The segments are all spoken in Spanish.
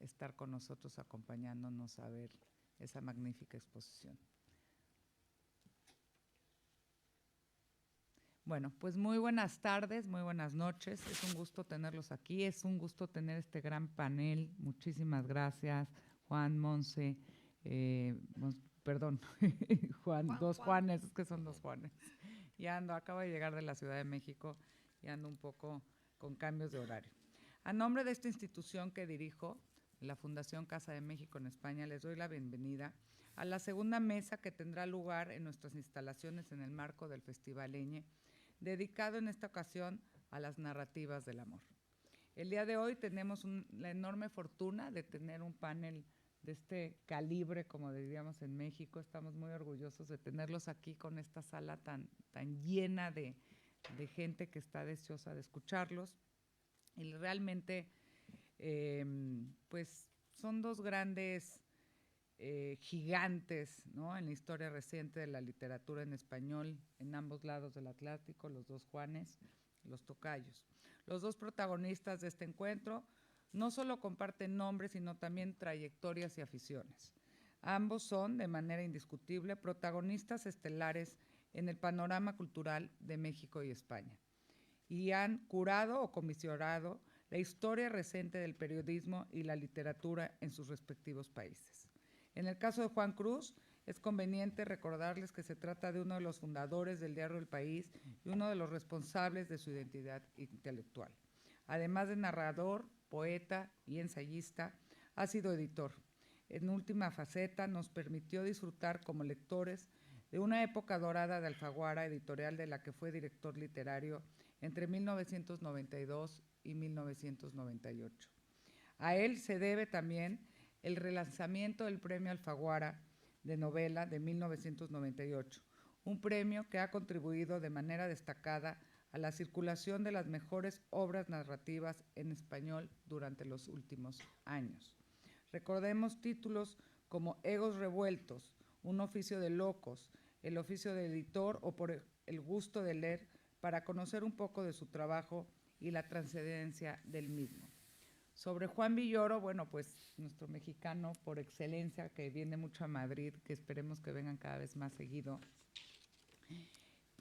estar con nosotros acompañándonos a ver esa magnífica exposición. Bueno, pues muy buenas tardes, muy buenas noches. Es un gusto tenerlos aquí, es un gusto tener este gran panel. Muchísimas gracias, Juan, Monse, perdón, Juan, dos Juanes, es que son dos Juanes. Ya acabo de llegar de la Ciudad de México y ando un poco con cambios de horario. A nombre de esta institución que dirijo, la Fundación Casa de México en España, les doy la bienvenida a la segunda mesa que tendrá lugar en nuestras instalaciones en el marco del Festival Eñe, dedicado en esta ocasión a las narrativas del amor. El día de hoy tenemos la enorme fortuna de tener un panel de este calibre, como diríamos en México. Estamos muy orgullosos de tenerlos aquí con esta sala tan llena de gente que está deseosa de escucharlos. Y realmente, pues, son dos grandes gigantes, ¿no?, en la historia reciente de la literatura en español, en ambos lados del Atlántico, los dos Juanes, los tocayos. Los dos protagonistas de este encuentro no solo comparten nombres, sino también trayectorias y aficiones. Ambos son, de manera indiscutible, protagonistas estelares en el panorama cultural de México y España, y han curado o comisionado la historia reciente del periodismo y la literatura en sus respectivos países. En el caso de Juan Cruz, es conveniente recordarles que se trata de uno de los fundadores del diario El País y uno de los responsables de su identidad intelectual. Además de narrador, poeta y ensayista, ha sido editor. En última faceta nos permitió disfrutar como lectores de una época dorada de Alfaguara, editorial de la que fue director literario entre 1992 y 1998. A él se debe también el relanzamiento del Premio Alfaguara de Novela de 1998, un premio que ha contribuido de manera destacada a la circulación de las mejores obras narrativas en español durante los últimos años. Recordemos títulos como Egos Revueltos, Un oficio de locos, El oficio de editor o Por el gusto de leer, para conocer un poco de su trabajo y la trascendencia del mismo. Sobre Juan Villoro, bueno, pues nuestro mexicano por excelencia, que viene mucho a Madrid, que esperemos que vengan cada vez más seguido.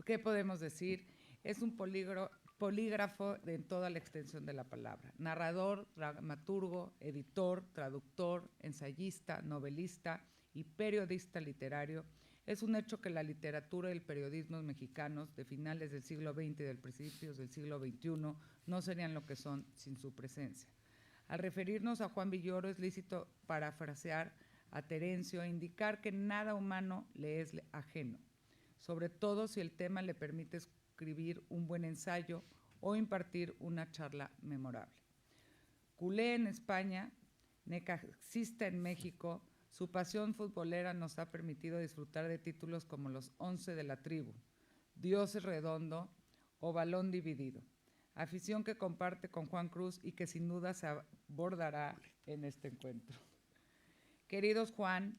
¿Qué podemos decir? Es un polígrafo en toda la extensión de la palabra. Narrador, dramaturgo, editor, traductor, ensayista, novelista y periodista literario. Es un hecho que la literatura y el periodismo mexicanos de finales del siglo XX y de principios del siglo XXI no serían lo que son sin su presencia. Al referirnos a Juan Villoro es lícito parafrasear a Terencio e indicar que nada humano le es ajeno, sobre todo si el tema le permite escribir un buen ensayo o impartir una charla memorable. Culé en España, necaxista en México, su pasión futbolera nos ha permitido disfrutar de títulos como Los 11 de la Tribu, Dios es redondo o Balón dividido. Afición que comparte con Juan Cruz y que sin duda se abordará en este encuentro. Queridos Juan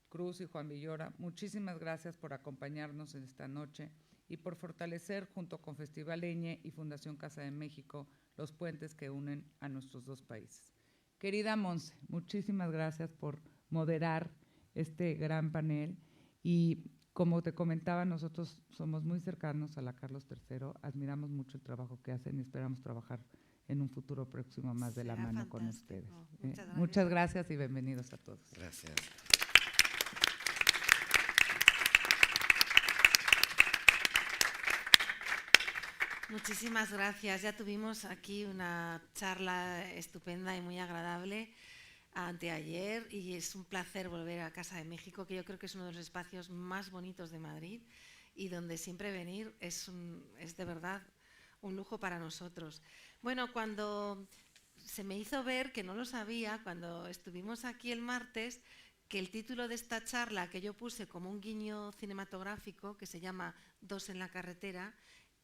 Cruz y Juan Villoro, muchísimas gracias por acompañarnos en esta noche y por fortalecer junto con Festival Eñe y Fundación Casa de México los puentes que unen a nuestros dos países. Querida Monse, muchísimas gracias por moderar este gran panel y como te comentaba, nosotros somos muy cercanos a la Carlos III, admiramos mucho el trabajo que hacen y esperamos trabajar en un futuro próximo más de la mano con ustedes. Muchas gracias y bienvenidos a todos. Gracias. Muchísimas gracias. Ya tuvimos aquí una charla estupenda y muy agradable anteayer y es un placer volver a Casa de México, que yo creo que es uno de los espacios más bonitos de Madrid y donde siempre venir es de verdad un lujo para nosotros. Bueno, cuando se me hizo ver, que no lo sabía, cuando estuvimos aquí el martes, que el título de esta charla que yo puse como un guiño cinematográfico, que se llama Dos en la carretera,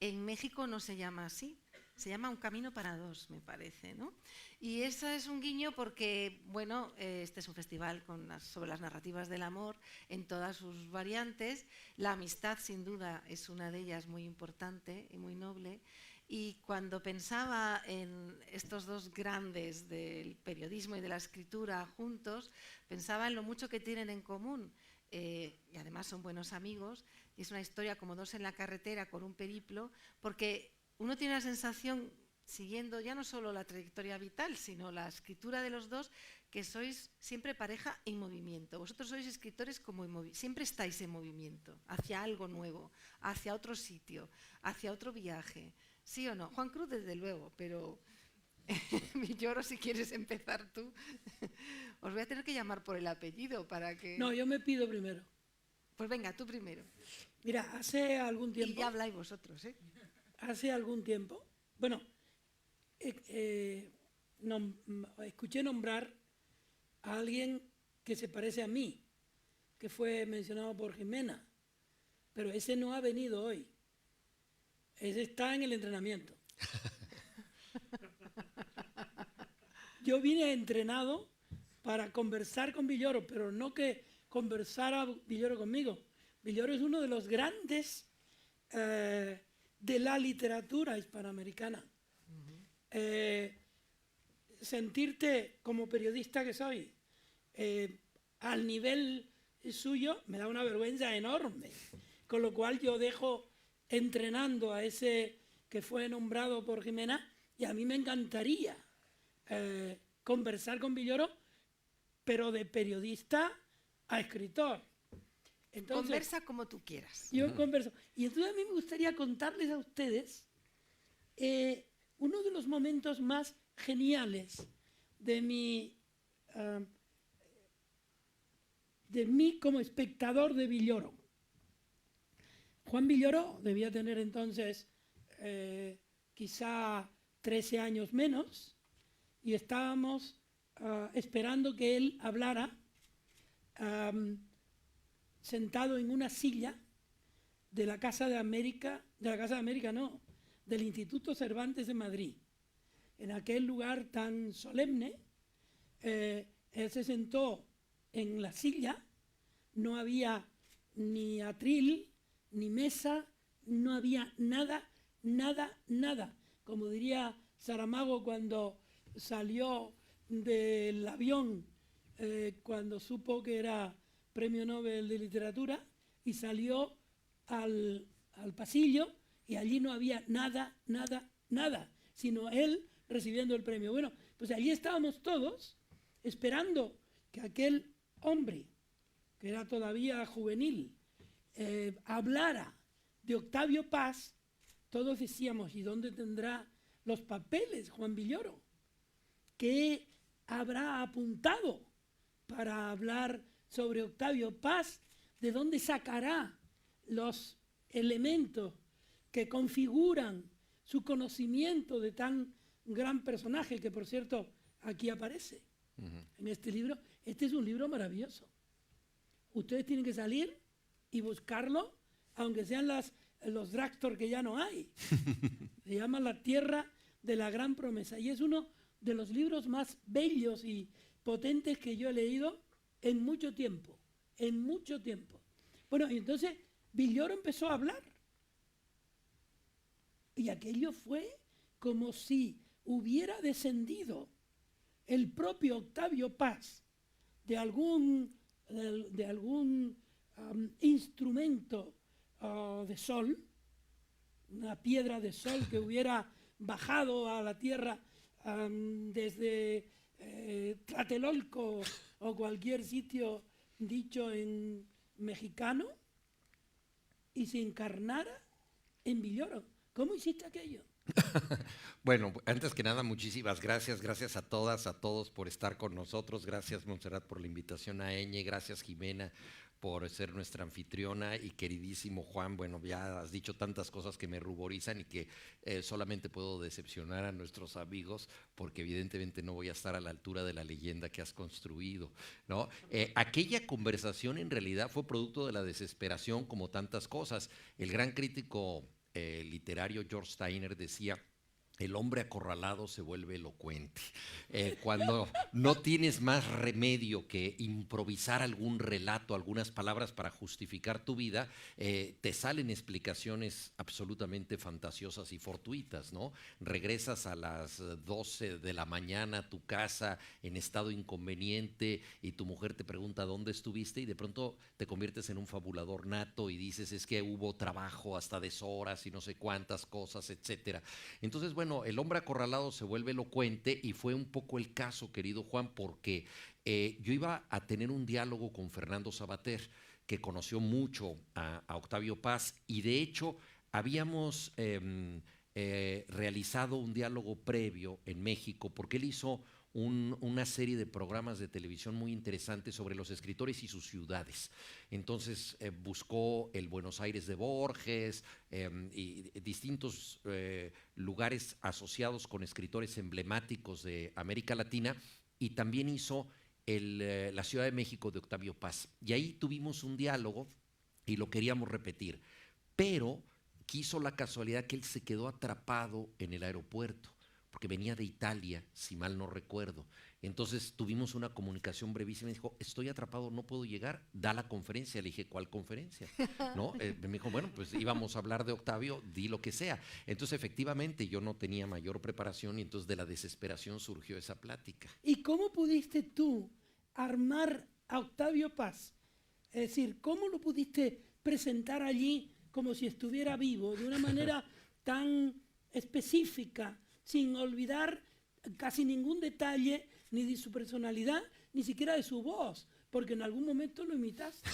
en México no se llama así, se llama Un camino para dos, me parece, ¿no? Y eso es un guiño porque, bueno, este es un festival sobre las narrativas del amor en todas sus variantes. La amistad, sin duda, es una de ellas muy importante y muy noble. Y cuando pensaba en estos dos grandes del periodismo y de la escritura juntos, pensaba en lo mucho que tienen en común. Y además son buenos amigos. Y es una historia como dos en la carretera con un periplo, porque uno tiene la sensación, siguiendo ya no solo la trayectoria vital, sino la escritura de los dos, que sois siempre pareja en movimiento. Vosotros sois escritores como siempre estáis en movimiento, hacia algo nuevo, hacia otro sitio, hacia otro viaje. ¿Sí o no? Juan Cruz, desde luego, pero Villoro, si quieres empezar tú. Os voy a tener que llamar por el apellido para que... No, yo me pido primero. Pues venga, tú primero. Mira, hace algún tiempo... Y ya habláis vosotros, ¿eh? Hace algún tiempo, bueno, escuché nombrar a alguien que se parece a mí, que fue mencionado por Jimena, pero ese no ha venido hoy. Ese está en el entrenamiento. Yo vine entrenado para conversar con Villoro, pero no que conversara Villoro conmigo. Villoro es uno de los grandes de la literatura hispanoamericana. Sentirte como periodista que soy al nivel suyo me da una vergüenza enorme, con lo cual yo dejo entrenando a ese que fue nombrado por Jimena, y a mí me encantaría conversar con Villoro, pero de periodista a escritor. Entonces, conversa como tú quieras. Yo converso. Y entonces a mí me gustaría contarles a ustedes uno de los momentos más geniales de mí como espectador de Villoro. Juan Villoro debía tener entonces quizá 13 años menos, y estábamos esperando que él hablara sentado en una silla de la Casa de América, del Instituto Cervantes de Madrid. En aquel lugar tan solemne, él se sentó en la silla, no había ni atril, ni mesa, no había nada, nada, nada. Como diría Saramago cuando salió del avión, cuando supo que era Premio Nobel de Literatura, y salió al pasillo, y allí no había nada, nada, nada, sino él recibiendo el premio. Bueno, pues allí estábamos todos esperando que aquel hombre, que era todavía juvenil, hablara de Octavio Paz. Todos decíamos, ¿y dónde tendrá los papeles Juan Villoro? ¿Qué habrá apuntado para hablar sobre Octavio Paz? ¿De dónde sacará los elementos que configuran su conocimiento de tan gran personaje, que por cierto aquí aparece en este libro? Este es un libro maravilloso. Ustedes tienen que salir y buscarlo, aunque sean los drugstores que ya no hay. Se llama La Tierra de la Gran Promesa, y es uno de los libros más bellos y potentes que yo he leído en mucho tiempo, en mucho tiempo. Bueno, y entonces Villoro empezó a hablar, y aquello fue como si hubiera descendido el propio Octavio Paz de algún instrumento de sol, una piedra de sol que hubiera bajado a la tierra desde Tlatelolco o cualquier sitio dicho en mexicano, y se encarnara en Villoro. ¿Cómo hiciste aquello? Bueno, antes que nada, muchísimas gracias. Gracias a todas, a todos por estar con nosotros. Gracias, Montserrat, por la invitación a Eñe. Gracias, Jimena, por ser nuestra anfitriona. Y queridísimo Juan, bueno, ya has dicho tantas cosas que me ruborizan y que solamente puedo decepcionar a nuestros amigos, porque evidentemente no voy a estar a la altura de la leyenda que has construido, ¿no? Aquella conversación en realidad fue producto de la desesperación, como tantas cosas. El gran crítico literario George Steiner decía el hombre acorralado se vuelve elocuente. Cuando no tienes más remedio que improvisar algún relato, algunas palabras para justificar tu vida, te salen explicaciones absolutamente fantasiosas y fortuitas, ¿no? Regresas a las 12 de la mañana a tu casa en estado inconveniente y tu mujer te pregunta dónde estuviste y de pronto te conviertes en un fabulador nato y dices es que hubo trabajo hasta deshoras y no sé cuántas cosas, etcétera. Entonces, bueno, el hombre acorralado se vuelve elocuente y fue un poco el caso, querido Juan, porque yo iba a tener un diálogo con Fernando Savater, que conoció mucho a Octavio Paz y de hecho habíamos realizado un diálogo previo en México porque él hizo una serie de programas de televisión muy interesantes sobre los escritores y sus ciudades. Entonces buscó el Buenos Aires de Borges y distintos lugares asociados con escritores emblemáticos de América Latina y también hizo la Ciudad de México de Octavio Paz. Y ahí tuvimos un diálogo y lo queríamos repetir, pero quiso la casualidad que él se quedó atrapado en el aeropuerto porque venía de Italia, si mal no recuerdo. Entonces tuvimos una comunicación brevísima y dijo, estoy atrapado, no puedo llegar, da la conferencia. Le dije, ¿cuál conferencia? ¿No? Me dijo, bueno, pues íbamos a hablar de Octavio, di lo que sea. Entonces efectivamente yo no tenía mayor preparación y entonces de la desesperación surgió esa plática. ¿Y cómo pudiste tú armar a Octavio Paz? Es decir, ¿cómo lo pudiste presentar allí como si estuviera vivo, de una manera tan específica, sin olvidar casi ningún detalle, ni de su personalidad, ni siquiera de su voz, porque en algún momento lo imitaste?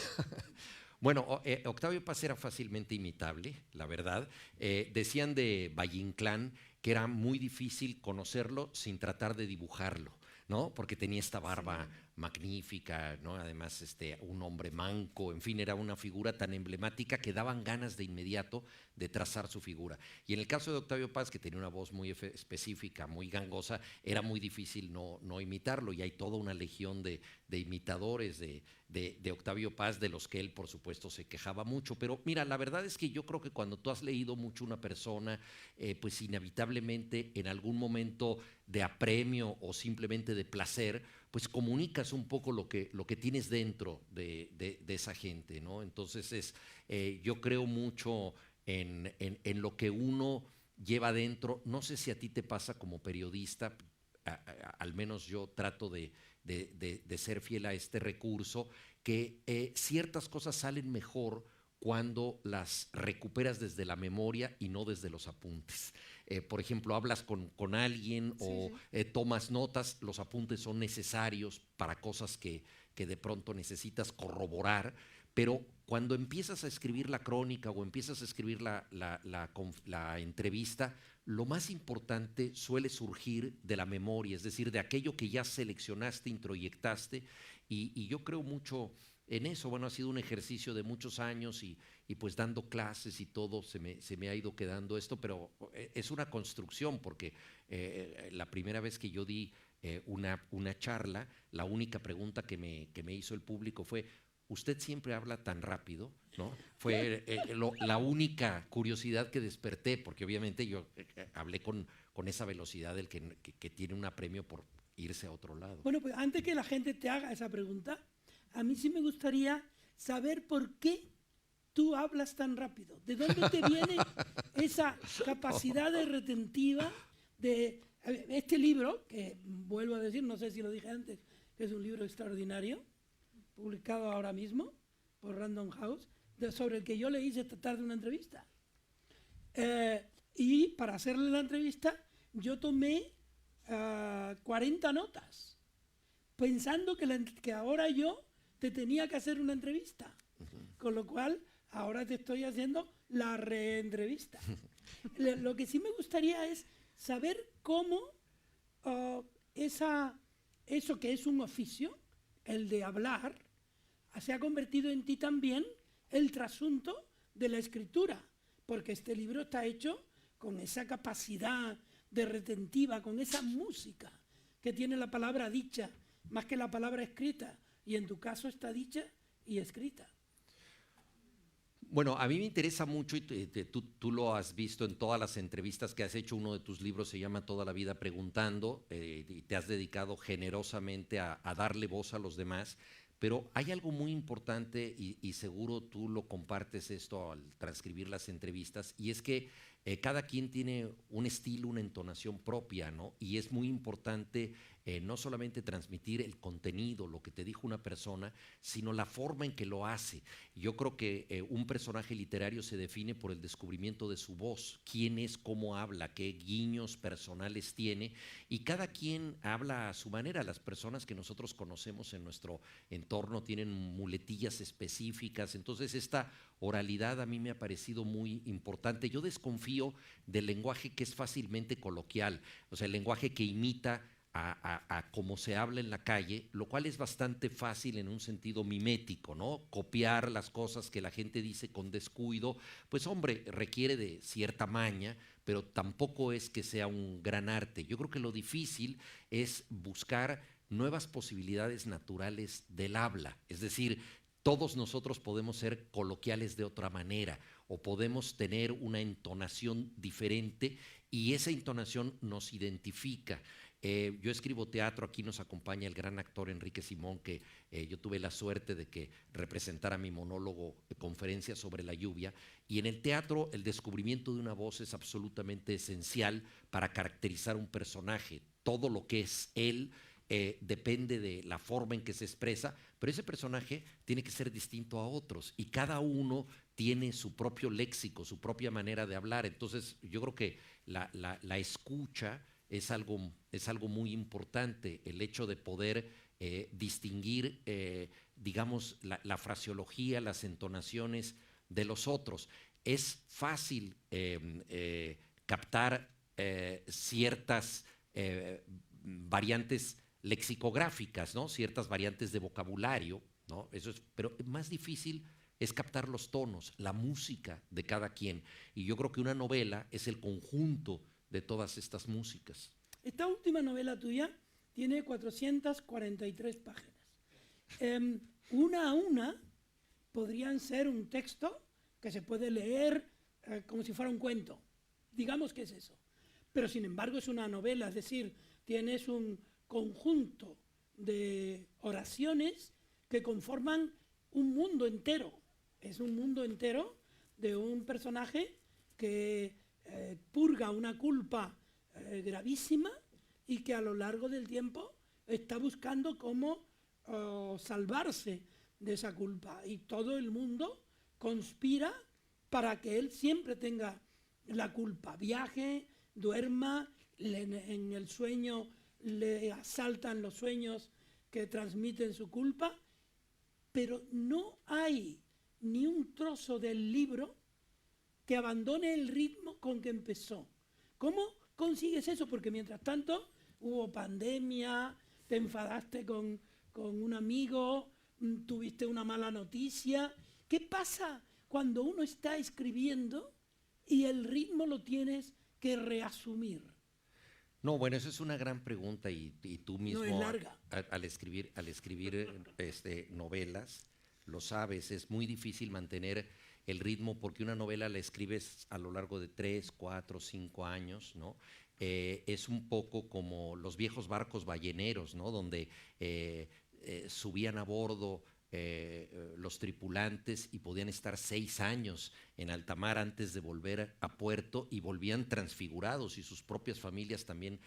Bueno, Octavio Paz era fácilmente imitable, la verdad. Decían de Valle Inclán que era muy difícil conocerlo sin tratar de dibujarlo, ¿no? Porque tenía esta barba magnífica, ¿no? Además, un hombre manco, en fin, era una figura tan emblemática que daban ganas de inmediato de trazar su figura. Y en el caso de Octavio Paz, que tenía una voz muy específica, muy gangosa, era muy difícil no imitarlo, y hay toda una legión de imitadores de Octavio Paz, de los que él, por supuesto, se quejaba mucho. Pero mira, la verdad es que yo creo que cuando tú has leído mucho una persona, pues inevitablemente en algún momento de apremio o simplemente de placer, pues comunicas un poco lo que tienes dentro de esa gente, ¿no? Entonces yo creo mucho en lo que uno lleva dentro. No sé si a ti te pasa como periodista, al menos yo trato de ser fiel a este recurso, que ciertas cosas salen mejor cuando las recuperas desde la memoria y no desde los apuntes. Por ejemplo, hablas con alguien o tomas notas, los apuntes son necesarios para cosas que de pronto necesitas corroborar, pero cuando empiezas a escribir la crónica o empiezas a escribir la entrevista, lo más importante suele surgir de la memoria, es decir, de aquello que ya seleccionaste, introyectaste, y yo creo mucho en eso. Bueno, ha sido un ejercicio de muchos años y pues dando clases y todo se me ha ido quedando esto, pero es una construcción porque la primera vez que yo di una charla, la única pregunta que me hizo el público fue, ¿usted siempre habla tan rápido? ¿No? Fue la única curiosidad que desperté, porque obviamente yo hablé con esa velocidad del que tiene un apremio por irse a otro lado. Bueno, pues antes que la gente te haga esa pregunta, a mí sí me gustaría saber por qué tú hablas tan rápido. ¿De dónde te viene esa capacidad de retentiva de este libro, que vuelvo a decir, no sé si lo dije antes, que es un libro extraordinario, publicado ahora mismo por Random House, sobre el que yo le hice esta tarde una entrevista. Y para hacerle la entrevista, yo tomé 40 notas, pensando que ahora yo te tenía que hacer una entrevista. Con lo cual, ahora te estoy haciendo la reentrevista. Lo que sí me gustaría es saber cómo eso que es un oficio, el de hablar, se ha convertido en ti también el trasunto de la escritura, porque este libro está hecho con esa capacidad de retentiva, con esa música que tiene la palabra dicha, más que la palabra escrita, y en tu caso está dicha y escrita. Bueno, a mí me interesa mucho, y tú lo has visto en todas las entrevistas que has hecho. Uno de tus libros se llama Toda la vida preguntando, y te has dedicado generosamente a darle voz a los demás. Pero hay algo muy importante, y seguro tú lo compartes esto al transcribir las entrevistas, y es que cada quien tiene un estilo, una entonación propia, ¿no? Y es muy importante no solamente transmitir el contenido, lo que te dijo una persona, sino la forma en que lo hace. Yo creo que un personaje literario se define por el descubrimiento de su voz, quién es, cómo habla, qué guiños personales tiene, y cada quien habla a su manera. Las personas que nosotros conocemos en nuestro entorno tienen muletillas específicas, entonces esta oralidad a mí me ha parecido muy importante. Yo desconfío del lenguaje que es fácilmente coloquial, o sea, el lenguaje que imita a cómo se habla en la calle, lo cual es bastante fácil en un sentido mimético, ¿no? Copiar las cosas que la gente dice con descuido, pues hombre, requiere de cierta maña, pero tampoco es que sea un gran arte. Yo creo que lo difícil es buscar nuevas posibilidades naturales del habla, es decir, todos nosotros podemos ser coloquiales de otra manera o podemos tener una entonación diferente y esa entonación nos identifica. Yo escribo teatro, aquí nos acompaña el gran actor Enrique Simón, que yo tuve la suerte de que representara mi monólogo Conferencia sobre la lluvia, y en el teatro el descubrimiento de una voz es absolutamente esencial para caracterizar un personaje. Todo lo que es él depende de la forma en que se expresa, pero ese personaje tiene que ser distinto a otros y cada uno tiene su propio léxico, su propia manera de hablar. Entonces yo creo que la escucha es algo muy importante, el hecho de poder distinguir, digamos, la fraseología, las entonaciones de los otros. Es fácil captar ciertas variantes lexicográficas, ¿no? Ciertas variantes de vocabulario, ¿no? Pero más difícil es captar los tonos, la música de cada quien. Y yo creo que una novela es el conjunto de todas estas músicas. Esta última novela tuya tiene 443 páginas. Una a una podrían ser un texto que se puede leer como si fuera un cuento. Digamos que es eso. Pero sin embargo es una novela, es decir, tienes un conjunto de oraciones que conforman un mundo entero. Es un mundo entero de un personaje que purga una culpa gravísima y que a lo largo del tiempo está buscando cómo salvarse de esa culpa. Y todo el mundo conspira para que él siempre tenga la culpa. Viaje, duerma, en el sueño le asaltan los sueños que transmiten su culpa, pero no hay ni un trozo del libro que abandone el ritmo con que empezó. ¿Cómo consigues eso? Porque mientras tanto hubo pandemia, te enfadaste con un amigo, tuviste una mala noticia. ¿Qué pasa cuando uno está escribiendo y el ritmo lo tienes que reasumir? No, bueno, esa es una gran pregunta y tú mismo No es larga. al escribir novelas, lo sabes, es muy difícil mantener el ritmo porque una novela la escribes a lo largo de 3, 4, 5 años, ¿no? Es un poco como los viejos barcos balleneros, ¿no? Donde subían a bordo los tripulantes y podían estar 6 años en alta mar antes de volver a puerto y volvían transfigurados y sus propias familias también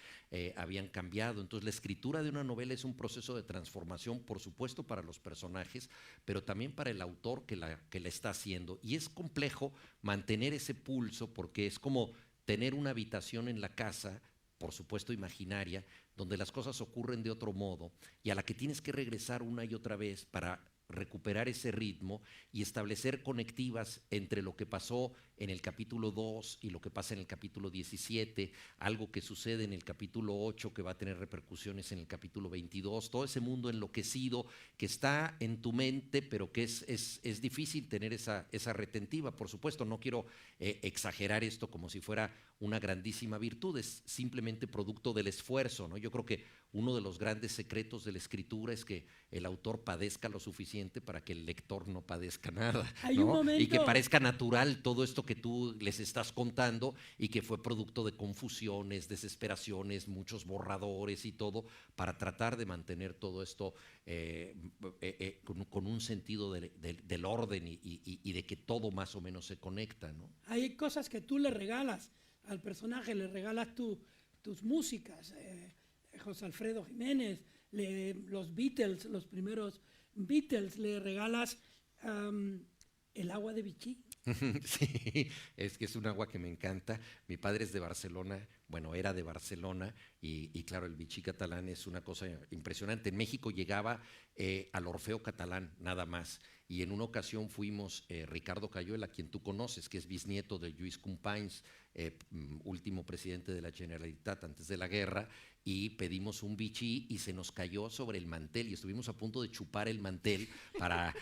habían cambiado. Entonces la escritura de una novela es un proceso de transformación, por supuesto para los personajes, pero también para el autor que la está haciendo. Y es complejo mantener ese pulso porque es como tener una habitación en la casa, por supuesto imaginaria, donde las cosas ocurren de otro modo y a la que tienes que regresar una y otra vez para recuperar ese ritmo y establecer conectivas entre lo que pasó en el capítulo 2 y lo que pasa en el capítulo 17, algo que sucede en el capítulo 8 que va a tener repercusiones en el capítulo 22, todo ese mundo enloquecido que está en tu mente, pero que es difícil tener esa retentiva. Por supuesto, no quiero exagerar esto como si fuera una grandísima virtud, es simplemente producto del esfuerzo, ¿no? Yo creo que uno de los grandes secretos de la escritura es que el autor padezca lo suficiente para que el lector no padezca nada, Hay ¿no? un momento... Y que parezca natural todo esto que tú les estás contando y que fue producto de confusiones, desesperaciones, muchos borradores y todo, para tratar de mantener todo esto con un sentido del orden y de que todo más o menos se conecta, ¿no? Hay cosas que tú le regalas al personaje, le regalas tus músicas, José Alfredo Jiménez, los Beatles, los primeros Beatles, le regalas el agua de Vichy. Sí, es que es un agua que me encanta. Mi padre es de Barcelona, bueno, era de Barcelona y claro, el Vichy catalán es una cosa impresionante. En México llegaba al Orfeo Catalán, nada más. Y en una ocasión fuimos Ricardo Cayuela, a quien tú conoces, que es bisnieto de Lluís Companys, último presidente de la Generalitat antes de la guerra, y pedimos un Vichy y se nos cayó sobre el mantel y estuvimos a punto de chupar el mantel para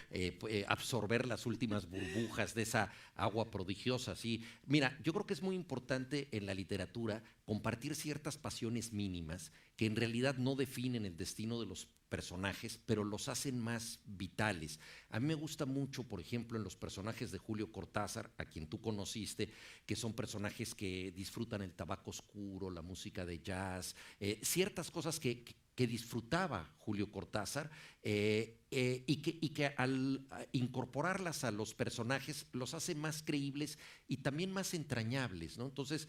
absorber las últimas burbujas de esa agua prodigiosa. ¿Sí? Mira, yo creo que es muy importante en la literatura compartir ciertas pasiones mínimas que en realidad no definen el destino de los personajes, pero los hacen más vitales. A mí me gusta mucho, por ejemplo, en los personajes de Julio Cortázar, a quien tú conociste, que son personajes que disfrutan el tabaco oscuro, la música de jazz, ciertas cosas que disfrutaba Julio Cortázar y que al incorporarlas a los personajes los hace más creíbles y también más entrañables, ¿no? Entonces,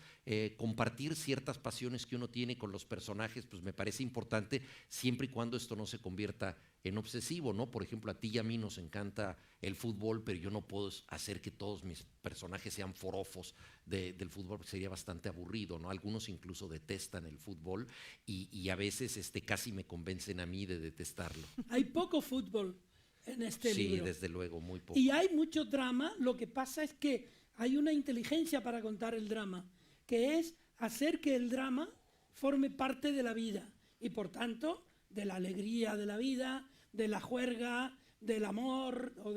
compartir ciertas pasiones que uno tiene con los personajes, pues me parece importante siempre y cuando esto no se convierta en obsesivo, ¿no? Por ejemplo, a ti y a mí nos encanta el fútbol, pero yo no puedo hacer que todos mis personajes sean forofos del fútbol, porque sería bastante aburrido, ¿no? Algunos incluso detestan el fútbol y a veces casi me convencen a mí de detestarlo. Hay poco fútbol en este libro. Sí, desde luego, muy poco. Y hay mucho drama, lo que pasa es que hay una inteligencia para contar el drama, que es hacer que el drama forme parte de la vida y por tanto de la alegría de la vida, de la juerga, del amor o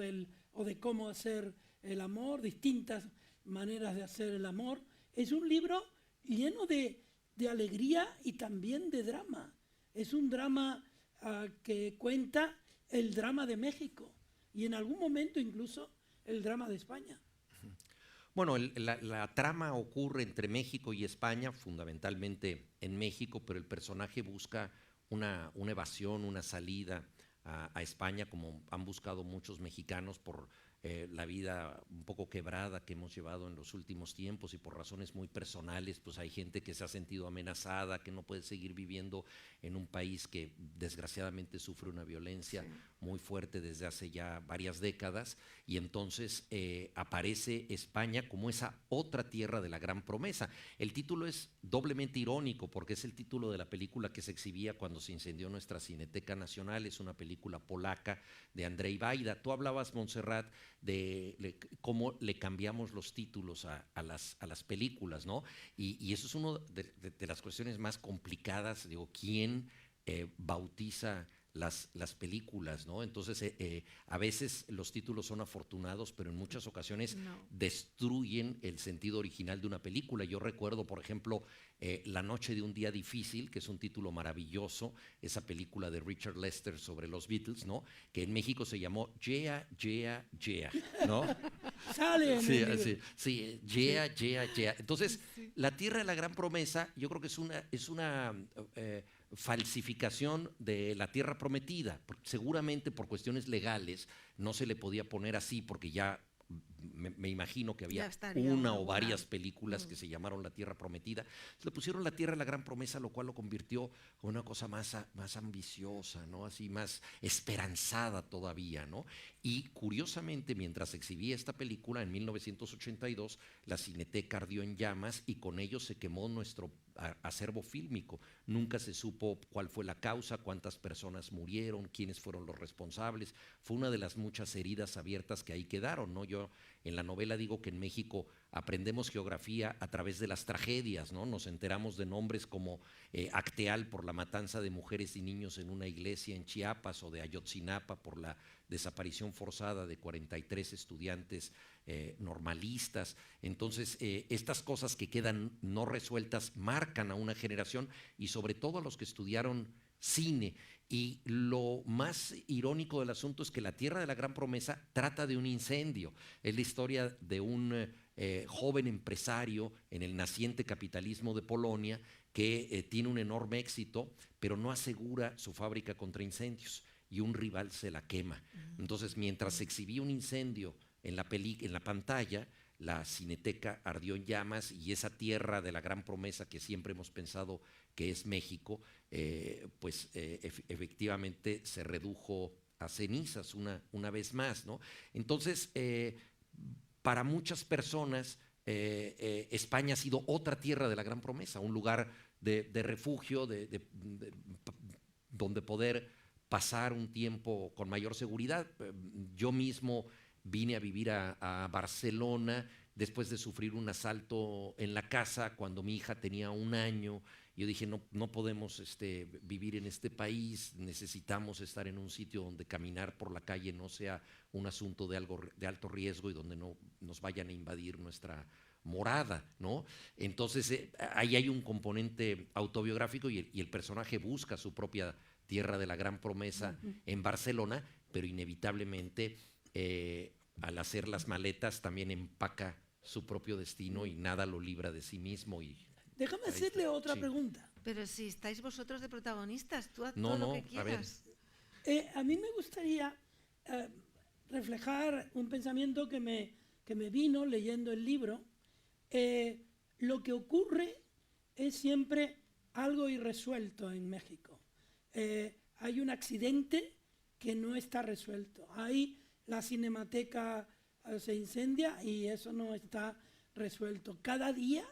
de cómo hacer el amor, distintas maneras de hacer el amor. Es un libro lleno de alegría y también de drama. Es un drama que cuenta el drama de México y en algún momento incluso el drama de España. Bueno, la trama ocurre entre México y España, fundamentalmente en México, pero el personaje busca una evasión, una salida a España, como han buscado muchos mexicanos por la vida un poco quebrada que hemos llevado en los últimos tiempos y por razones muy personales, pues hay gente que se ha sentido amenazada, que no puede seguir viviendo en un país que desgraciadamente sufre una violencia muy fuerte desde hace ya varias décadas y entonces aparece España como esa otra tierra de la gran promesa. El título es doblemente irónico porque es el título de la película que se exhibía cuando se incendió nuestra Cineteca Nacional, es una película polaca de Andrzej Wajda. Tú hablabas, Montserrat, de cómo le cambiamos los títulos a las películas, ¿no? Y eso es una de las cuestiones más complicadas, digo, ¿quién bautiza las películas, ¿no? Entonces, a veces los títulos son afortunados, pero en muchas ocasiones destruyen el sentido original de una película. Yo recuerdo, por ejemplo, La noche de un día difícil, que es un título maravilloso, esa película de Richard Lester sobre los Beatles, ¿no? Que en México se llamó Yeah, Yeah, Yeah, ¿no? Sale en el libro. Sí, Yeah, Yeah, Yeah. Entonces, La tierra de la gran promesa, yo creo que es una falsificación de la tierra prometida. Seguramente por cuestiones legales no se le podía poner así porque ya me imagino que había una o varias películas que se llamaron La Tierra Prometida. Le pusieron La Tierra de la Gran Promesa, lo cual lo convirtió en una cosa más ambiciosa, ¿no? Así más esperanzada todavía, ¿no? Y curiosamente, mientras exhibía esta película en 1982, la Cineteca ardió en llamas y con ello se quemó nuestro acervo fílmico. Nunca se supo cuál fue la causa, cuántas personas murieron, quiénes fueron los responsables. Fue una de las muchas heridas abiertas que ahí quedaron, ¿no? Yo en la novela digo que en México aprendemos geografía a través de las tragedias, ¿no? Nos enteramos de nombres como Acteal por la matanza de mujeres y niños en una iglesia en Chiapas o de Ayotzinapa por la desaparición forzada de 43 estudiantes normalistas. Entonces, estas cosas que quedan no resueltas marcan a una generación y sobre todo a los que estudiaron cine. Y lo más irónico del asunto es que La Tierra de la Gran Promesa trata de un incendio. Es la historia de un joven empresario en el naciente capitalismo de Polonia que tiene un enorme éxito, pero no asegura su fábrica contra incendios y un rival se la quema. Entonces, mientras se exhibía un incendio en la pantalla, la cineteca ardió en llamas y esa tierra de la gran promesa que siempre hemos pensado que es México, efectivamente se redujo a cenizas una vez más, ¿no? Entonces, para muchas personas, España ha sido otra tierra de la gran promesa, un lugar de refugio, donde poder pasar un tiempo con mayor seguridad. Yo mismo vine a vivir a Barcelona después de sufrir un asalto en la casa cuando mi hija tenía 1 año. Yo dije, no podemos vivir en este país, necesitamos estar en un sitio donde caminar por la calle no sea un asunto de alto riesgo y donde no nos vayan a invadir nuestra morada, ¿no? Entonces, ahí hay un componente autobiográfico y el personaje busca su propia tierra de la gran promesa en Barcelona, pero inevitablemente al hacer las maletas también empaca su propio destino y nada lo libra de sí mismo. Déjame hacerle otra pregunta. Pero si estáis vosotros de protagonistas, tú haz No, todo lo no, que quieras. A mí me gustaría reflejar un pensamiento que me vino leyendo el libro. Lo que ocurre es siempre algo irresuelto en México. Hay un accidente que no está resuelto. Ahí la cinemateca se incendia y eso no está resuelto. Cada día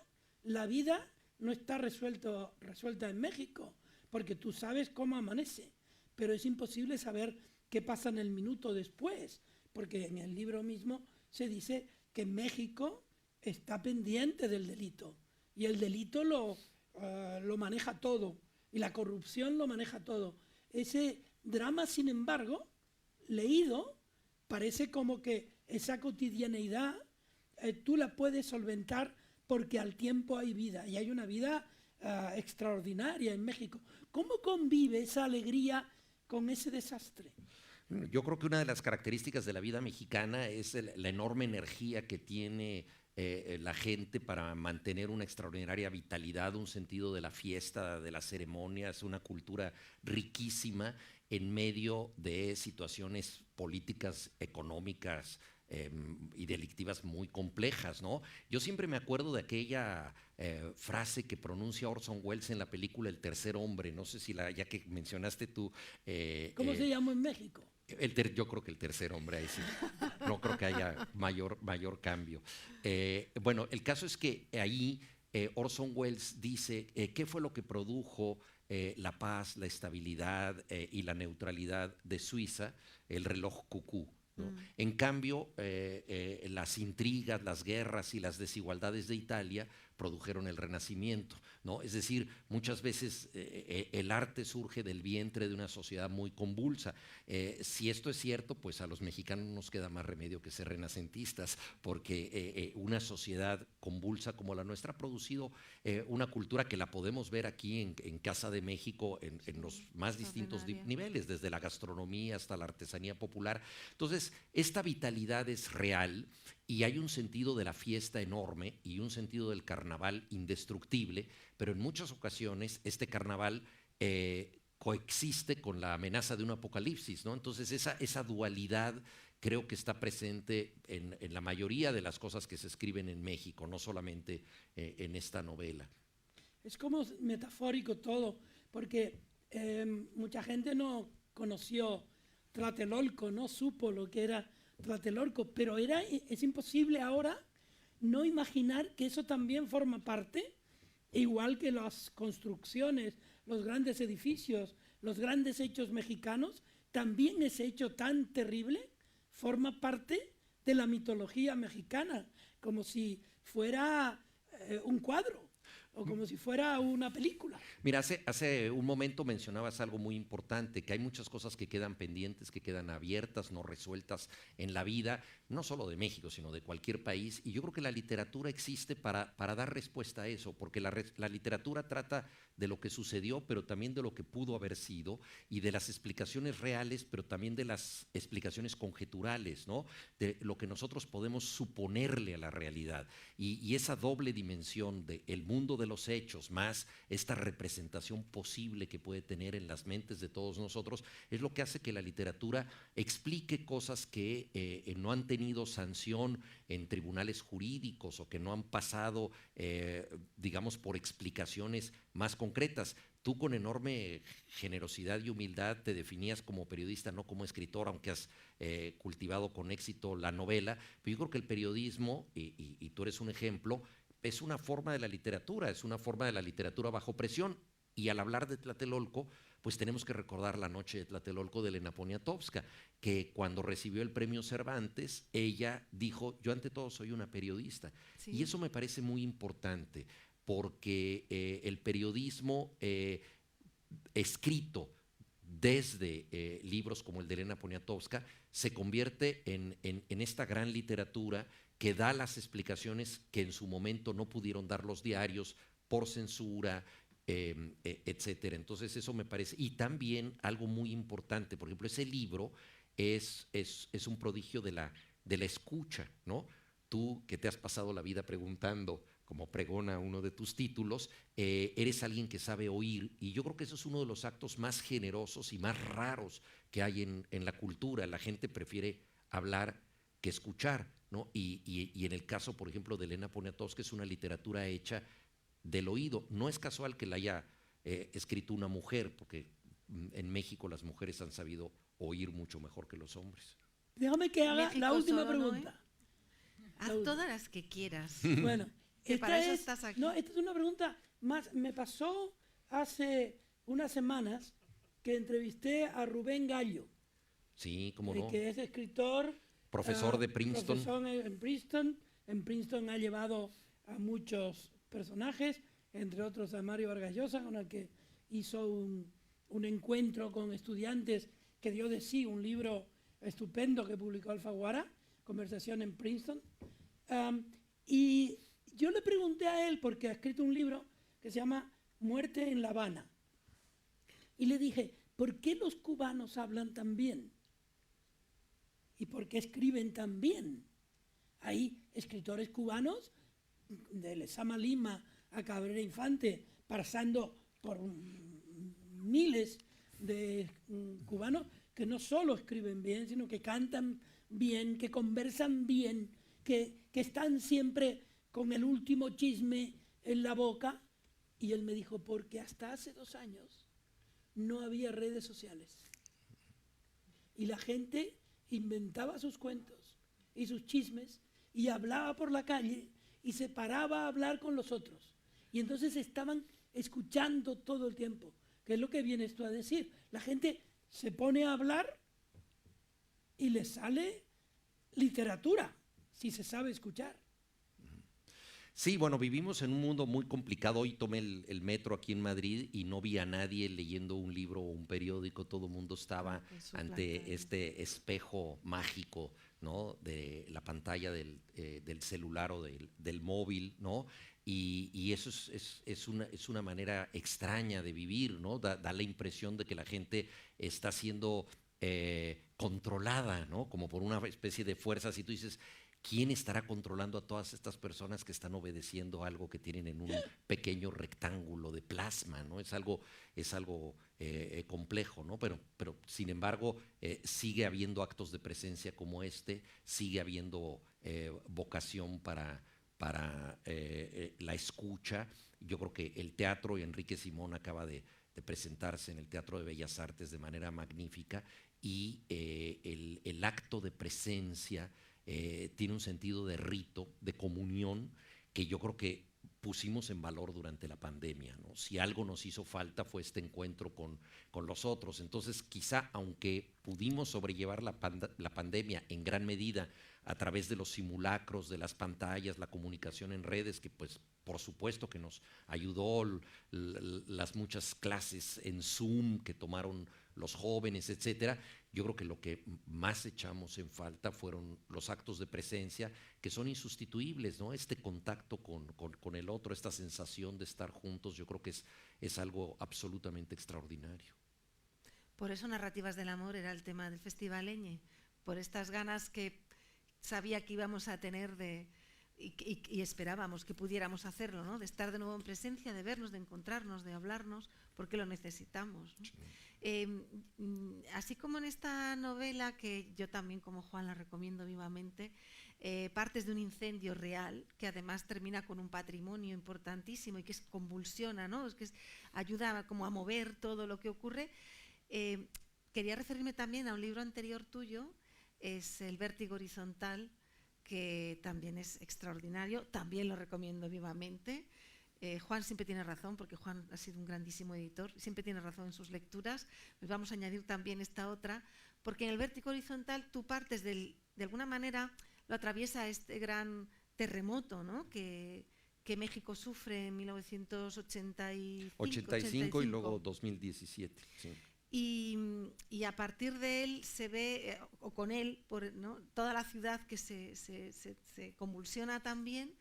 la vida no está resuelta en México, porque tú sabes cómo amanece, pero es imposible saber qué pasa en el minuto después, porque en el libro mismo se dice que México está pendiente del delito y el delito lo maneja todo y la corrupción lo maneja todo. Ese drama, sin embargo, leído, parece como que esa cotidianeidad tú la puedes solventar porque al tiempo hay vida y hay una vida extraordinaria en México. ¿Cómo convive esa alegría con ese desastre? Yo creo que una de las características de la vida mexicana es la enorme energía que tiene la gente para mantener una extraordinaria vitalidad, un sentido de la fiesta, de las ceremonias, una cultura riquísima en medio de situaciones políticas, económicas y delictivas muy complejas, ¿no? Yo siempre me acuerdo de aquella frase que pronuncia Orson Welles en la película El tercer hombre, no sé si ya que mencionaste tú... ¿Cómo se llama en México? Yo creo que El tercer hombre, ahí sí. No creo que haya mayor cambio. Bueno, el caso es que ahí Orson Welles dice qué fue lo que produjo la paz, la estabilidad y la neutralidad de Suiza, el reloj cucú, ¿no? En cambio, las intrigas, las guerras y las desigualdades de Italia produjeron el Renacimiento, ¿no? Es decir, muchas veces el arte surge del vientre de una sociedad muy convulsa. Si esto es cierto, pues a los mexicanos nos queda más remedio que ser renacentistas, porque una sociedad convulsa como la nuestra ha producido una cultura que la podemos ver aquí en Casa de México en los más distintos niveles, desde la gastronomía hasta la artesanía popular. Entonces, esta vitalidad es real y hay un sentido de la fiesta enorme y un sentido del carnaval indestructible, pero en muchas ocasiones este carnaval coexiste con la amenaza de un apocalipsis, ¿no? Entonces esa dualidad creo que está presente en la mayoría de las cosas que se escriben en México, no solamente en esta novela. Es como metafórico todo, porque mucha gente no conoció Tlatelolco, no supo lo que era Tlatelolco, pero es imposible ahora no imaginar que eso también forma parte, igual que las construcciones, los grandes edificios, los grandes hechos mexicanos, también ese hecho tan terrible forma parte de la mitología mexicana, como si fuera un cuadro. o como si fuera una película. Mira, hace un momento mencionabas algo muy importante, que hay muchas cosas que quedan pendientes, que quedan abiertas, no resueltas en la vida, no solo de México, sino de cualquier país. Y yo creo que la literatura existe para dar respuesta a eso, porque la literatura trata de lo que sucedió, pero también de lo que pudo haber sido, y de las explicaciones reales, pero también de las explicaciones conjeturales, ¿no? De lo que nosotros podemos suponerle a la realidad. Y esa doble dimensión del mundo de los hechos, más esta representación posible que puede tener en las mentes de todos nosotros, es lo que hace que la literatura explique cosas que no han tenido sanción en tribunales jurídicos o que no han pasado, digamos, por explicaciones más concretas. Tú, con enorme generosidad y humildad, te definías como periodista, no como escritor, aunque has cultivado con éxito la novela. Pero yo creo que el periodismo, y tú eres un ejemplo, es una forma de la literatura, es una forma de la literatura bajo presión. Y al hablar de Tlatelolco, pues tenemos que recordar la noche de Tlatelolco de Elena Poniatowska, que cuando recibió el premio Cervantes, ella dijo: yo ante todo soy una periodista. Sí. Y eso me parece muy importante, porque el periodismo escrito desde libros como el de Elena Poniatowska se convierte en esta gran literatura que da las explicaciones que en su momento no pudieron dar los diarios por censura, etcétera. Entonces eso me parece, y también algo muy importante, por ejemplo, ese libro es un prodigio de la escucha, ¿no? Tú, que te has pasado la vida preguntando, como pregona uno de tus títulos, eres alguien que sabe oír, y yo creo que eso es uno de los actos más generosos y más raros que hay en la cultura. La gente prefiere hablar que escuchar, ¿no? Y en el caso, por ejemplo, de Elena Poniatowska, es una literatura hecha del oído. No es casual que la haya escrito una mujer, porque en México las mujeres han sabido oír mucho mejor que los hombres. Déjame que haga México la última solo, ¿no, pregunta. Haz todas las que quieras. Bueno, Que para eso es, estás aquí. no, esta es una pregunta más. Me pasó hace unas semanas que entrevisté a Rubén Gallo, Sí, cómo no. que es escritor, Profesor de Princeton. profesor en Princeton. En Princeton ha llevado a muchos personajes, entre otros a Mario Vargas Llosa, con el que hizo un encuentro con estudiantes que dio de sí un libro estupendo que publicó Alfaguara, Conversación en Princeton. Y yo le pregunté a él, porque ha escrito un libro que se llama Muerte en La Habana, y le dije: ¿por qué los cubanos hablan tan bien? ¿Y por qué escriben tan bien? Hay escritores cubanos, de Lezama Lima a Cabrera Infante, pasando por miles de cubanos que no solo escriben bien, sino que cantan bien, que conversan bien, que están siempre con el último chisme en la boca. Y él me dijo: porque hasta hace 2 años no había redes sociales. Y la gente inventaba sus cuentos y sus chismes y hablaba por la calle y se paraba a hablar con los otros. Y entonces estaban escuchando todo el tiempo, que es lo que vienes tú a decir. La gente se pone a hablar y le sale literatura, si se sabe escuchar. Sí, bueno, vivimos en un mundo muy complicado. Hoy tomé el metro aquí en Madrid y no vi a nadie leyendo un libro o un periódico. Todo el mundo estaba ante pantalla. este espejo mágico, ¿no? De la pantalla del celular o del móvil, ¿no? Y eso es una manera extraña de vivir, ¿no? Da la impresión de que la gente está siendo controlada, ¿no? Como por una especie de fuerzas, y tú dices: ¿quién estará controlando a todas estas personas que están obedeciendo algo que tienen en un pequeño rectángulo de plasma, ¿no? Es algo complejo, ¿no? Pero sin embargo, sigue habiendo actos de presencia como este, sigue habiendo vocación para la escucha. Yo creo que el teatro, y Enrique Simón acaba de presentarse en el Teatro de Bellas Artes de manera magnífica, y el acto de presencia tiene un sentido de rito, de comunión, que yo creo que pusimos en valor durante la pandemia, ¿no? Si algo nos hizo falta fue este encuentro con los otros. Entonces, quizá aunque pudimos sobrellevar la pandemia en gran medida a través de los simulacros, de las pantallas, la comunicación en redes, que pues por supuesto que nos ayudó, las muchas clases en Zoom que tomaron los jóvenes, etcétera. Yo creo que lo que más echamos en falta fueron los actos de presencia, que son insustituibles, ¿no? Este contacto con el otro, esta sensación de estar juntos, yo creo que es algo absolutamente extraordinario. Por eso Narrativas del Amor era el tema del Festival Eñe, por estas ganas que sabía que íbamos a tener y esperábamos que pudiéramos hacerlo, ¿no? De estar de nuevo en presencia, de vernos, de encontrarnos, de hablarnos, porque lo necesitamos, ¿no? Sí. Así como en esta novela, que yo también como Juan la recomiendo vivamente, partes de un incendio real, que además termina con un patrimonio importantísimo y que convulsiona, ¿no? Ayuda como a mover todo lo que ocurre. Quería referirme también a un libro anterior tuyo, es El Vértigo Horizontal, que también es extraordinario, también lo recomiendo vivamente. Juan siempre tiene razón, porque Juan ha sido un grandísimo editor, siempre tiene razón en sus lecturas. Pues vamos a añadir también esta otra, porque en El Vértigo Horizontal tú partes de alguna manera, lo atraviesa este gran terremoto, ¿no? que México sufre en 1985 y luego 2017. Sí. Y a partir de él se ve, o con él, ¿no? Toda la ciudad que se convulsiona también,